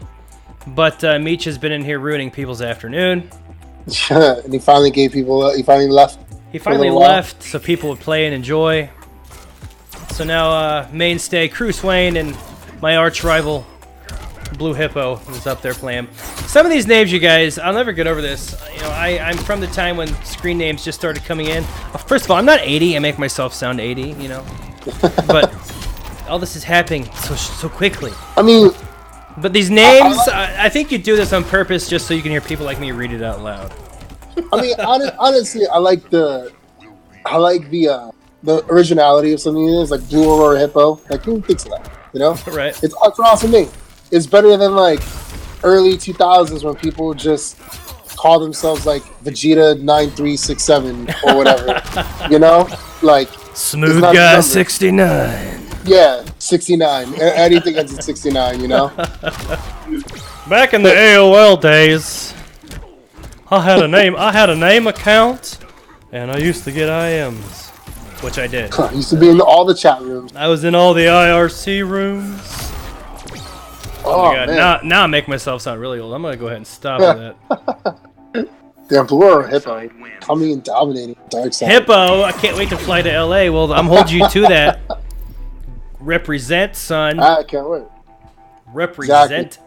but Meech has been in here ruining people's afternoon. And he finally he finally left. He finally left so people would play and enjoy. So now mainstay Cruce Wayne and my arch rival Blue Hippo is up there playing. Some of these names, you guys, I'll never get over this. You know, I'm from the time when screen names just started coming in. First of all, I'm not 80. I make myself sound 80, you know. But all this is happening so quickly. I mean... But these names, I think you do this on purpose just so you can hear people like me read it out loud. I mean, honestly, I like the originality of something. Is like Blue Aurora Hippo. Like, who thinks of that? You know, right? It's an awesome name. It's better than like early 2000s when people just call themselves like Vegeta 9367 or whatever. You know, like Smooth Guy 69. Yeah, 69. Anything ends in 69. You know. Back in the AOL days, I had a name account, and I used to get IMs, which I did. I used to be in all the chat rooms. I was in all the IRC rooms. Oh my God! Now I make myself sound really old. I'm gonna go ahead and stop with that. Damn, Blue or Hippo coming and dominating Dark Side. Hippo, I can't wait to fly to LA. Well, I'm holding you to that. Represent, son. I can't wait. Represent. Exactly.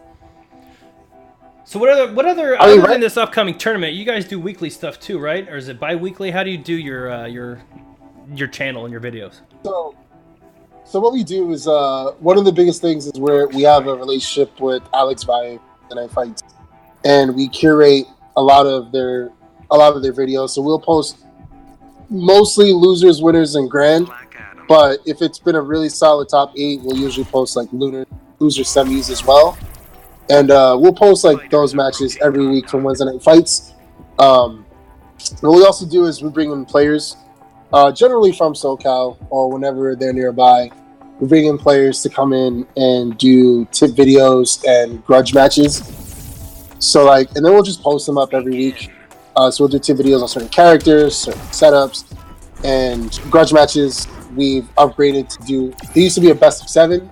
So what other other than this upcoming tournament, you guys do weekly stuff too, right? Or is it bi-weekly? How do you do your channel and your videos? So what we do is one of the biggest things is where we have a relationship with Alex via the Night Fights, and we curate a lot of their videos. So we'll post mostly losers, winners, and grand. But if it's been a really solid top 8, we'll usually post like loser semis as well. And we'll post like those matches every week from Wednesday Night Fights. What we also do is we bring in players, generally from SoCal or whenever they're nearby. We bring in players to come in and do tip videos and grudge matches. So like, and then we'll just post them up every week. So we'll do tip videos on certain characters, certain setups, and grudge matches. We've upgraded to do. They used to be a best of 7,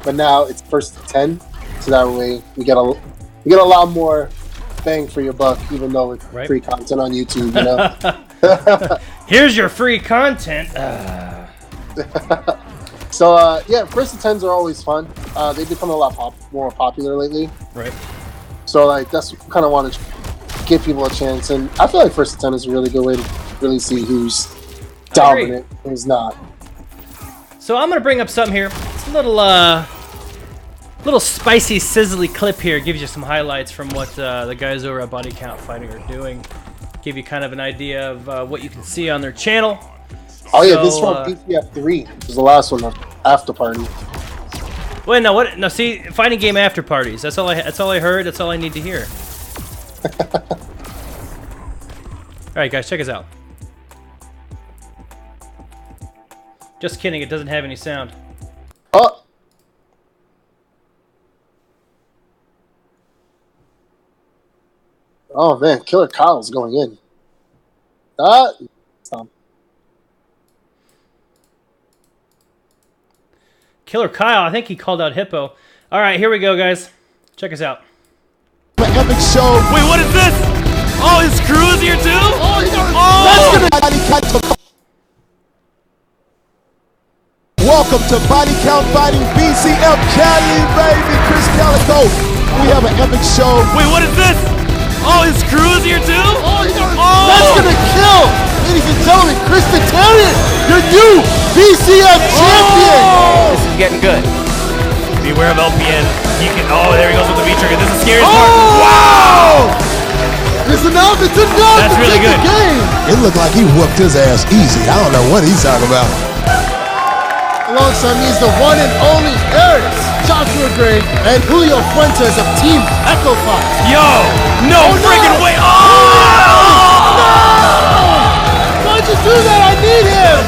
but now it's first to 10. So that way we get a lot more bang for your buck, even though it's free content on YouTube. You know. Here's your free content. So yeah, first to 10s are always fun. They've become a lot more popular lately. Right. So like that's kind of want to give people a chance, and I feel like first to 10 is a really good way to really see who's dominant and who's not. So I'm gonna bring up something here. It's a little spicy, sizzly clip here. Gives you some highlights from what the guys over at Body Count Fighting are doing. Give you kind of an idea of what you can see on their channel. Oh yeah, this is from PCF3. This is the last one, After Party. Wait, no, what? No, see, fighting game after parties. That's all I heard. That's all I need to hear. All right, guys, check us out. Just kidding. It doesn't have any sound. Oh. Oh man, Killer Kyle's going in. Stop. Killer Kyle. I think he called out Hippo. All right, here we go, guys. Check us out. Epic show. Wait, what is this? Oh, his crew is here too? Oh, Oh! Welcome to Body Count Fighting BCF Cali, baby. Chris Calico. We have an epic show. Wait, what is this? Oh, his crew is here too? Oh, Oh! that's gonna kill, ladies and gentlemen. Chris Tarian, your new BCF champion. This is getting good. Beware of LPN. He can. Oh, there he goes with the V trigger. This is scary. Wow! It's enough. It's enough. That's to really take good. The game. It looked like he whooped his ass easy. I don't know what he's talking about. Alongside me is the one and only Eric Joshua Gray and Julio Fuentes of Team Echo Fox. Yo! No freaking way! Oh! Why'd you do that? I need him!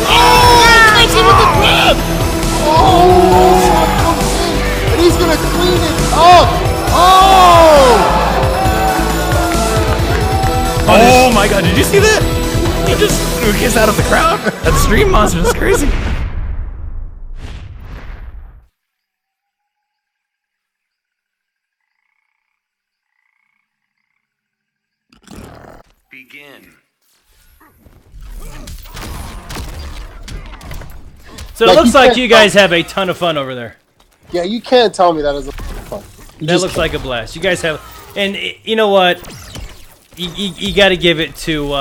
Oh! He catches him with the grab! Oh! Shot comes in, and he's gonna clean it up! Oh! Oh my god, did you see that? He just threw a kiss out of the crowd? That stream monster is crazy. Begin. So it Like, looks you like can't- you guys have a ton of fun over there. Yeah, you can't tell me that is a fun. You That just looks can't. like a blast. You guys have, and you know what? You got to give it to.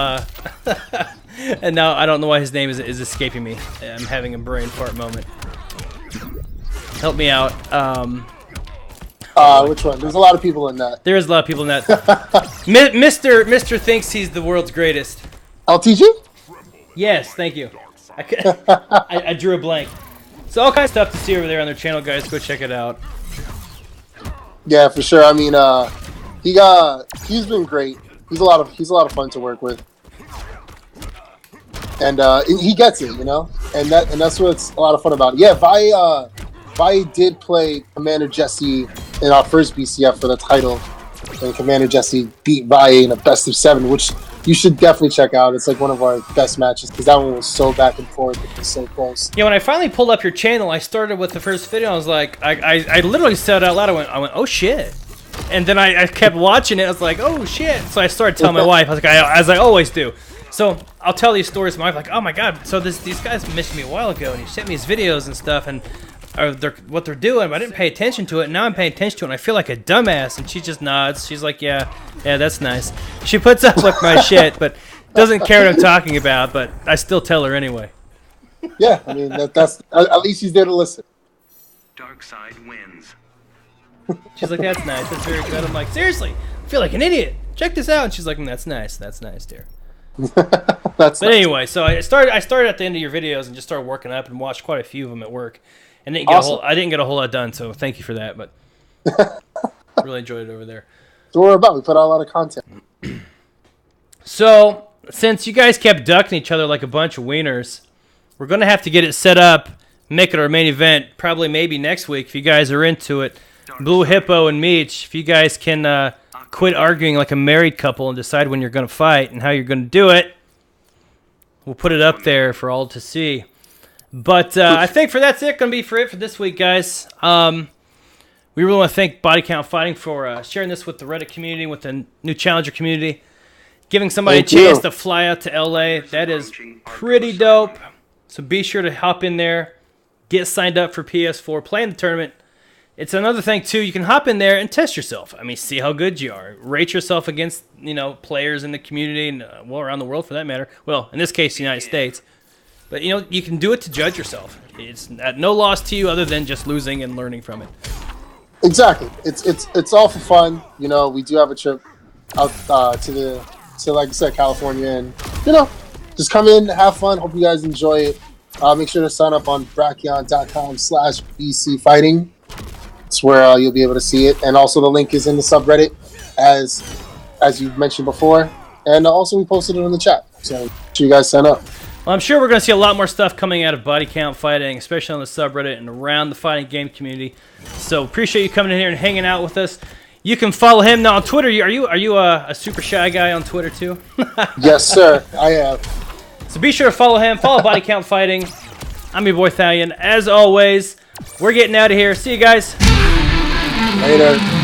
And now I don't know why his name is escaping me. I'm having a brain fart moment. Help me out. Which one? There's a lot of people in that. There is a lot of people in that. Mr. thinks he's the world's greatest. LTG? Yes, thank you. I drew a blank. So all kinds of stuff to see over there on their channel, guys. Go check it out. Yeah, for sure. I mean, he's been great. He's a lot of fun to work with, and he gets it, you know, and that's what's a lot of fun about it. Yeah, Vi did play Commander Jesse in our first BCF for the title, and Commander Jesse beat Vi in a best of 7, which you should definitely check out. It's like one of our best matches because that one was so back and forth. It was so close. Yeah, when I finally pulled up your channel, I started with the first video. I was like, I literally said out loud, I went, oh shit. And then I kept watching it. I was like, oh shit. So I started telling my wife, I was like, as I always do. So I'll tell these stories to my wife, like, oh my god. So these guys mentioned me a while ago, and he sent me his videos and stuff, and what they're doing, but I didn't pay attention to it. Now I'm paying attention to it, and I feel like a dumbass. And she just nods. She's like, yeah, that's nice. She puts up with my shit, but doesn't care what I'm talking about. But I still tell her anyway. Yeah, I mean that's at least he's there to listen. Dark side wins. She's like, that's nice. That's very good. I'm like, seriously, I feel like an idiot. Check this out. And she's like, that's nice, dear. But anyway, so I started at the end of your videos and just started working up and watched quite a few of them at work. And I didn't get a whole lot done, so thank you for that. But really enjoyed it over there. That's what we're about. We put out a lot of content. So since you guys kept ducking each other like a bunch of wieners, we're gonna have to get it set up, make it our main event, probably maybe next week if you guys are into it. Blue Hippo and Meech, if you guys can quit arguing like a married couple and decide when you're gonna fight and how you're gonna do it, we'll put it up there for all to see. But I think that's it. Gonna be for this week, guys. We really want to thank Body Count Fighting for sharing this with the Reddit community, with the new Challenger community, giving somebody a chance to fly out to LA. That is pretty dope. So be sure to hop in there, get signed up for PS4, play in the tournament. It's another thing too. You can hop in there and test yourself. I mean, see how good you are. Rate yourself against players in the community and around the world for that matter. Well, in this case, the United States. But you can do it to judge yourself. It's at no loss to you other than just losing and learning from it. Exactly. It's all for fun. We do have a trip out to like I said, California, and just come in, have fun. Hope you guys enjoy it. Make sure to sign up on brachion.com/bcfighting. It's where you'll be able to see it, and also the link is in the subreddit, as you mentioned before, and also we posted it in the chat. So make sure you guys sign up. Well, I'm sure we're going to see a lot more stuff coming out of Body Count Fighting, especially on the subreddit and around the fighting game community. So appreciate you coming in here and hanging out with us. You can follow him now on Twitter. Are you a super shy guy on Twitter too? Yes, sir. I have. So be sure to follow him. Follow Body Count Fighting. I'm your boy Thalion. As always, we're getting out of here. See you guys. Later.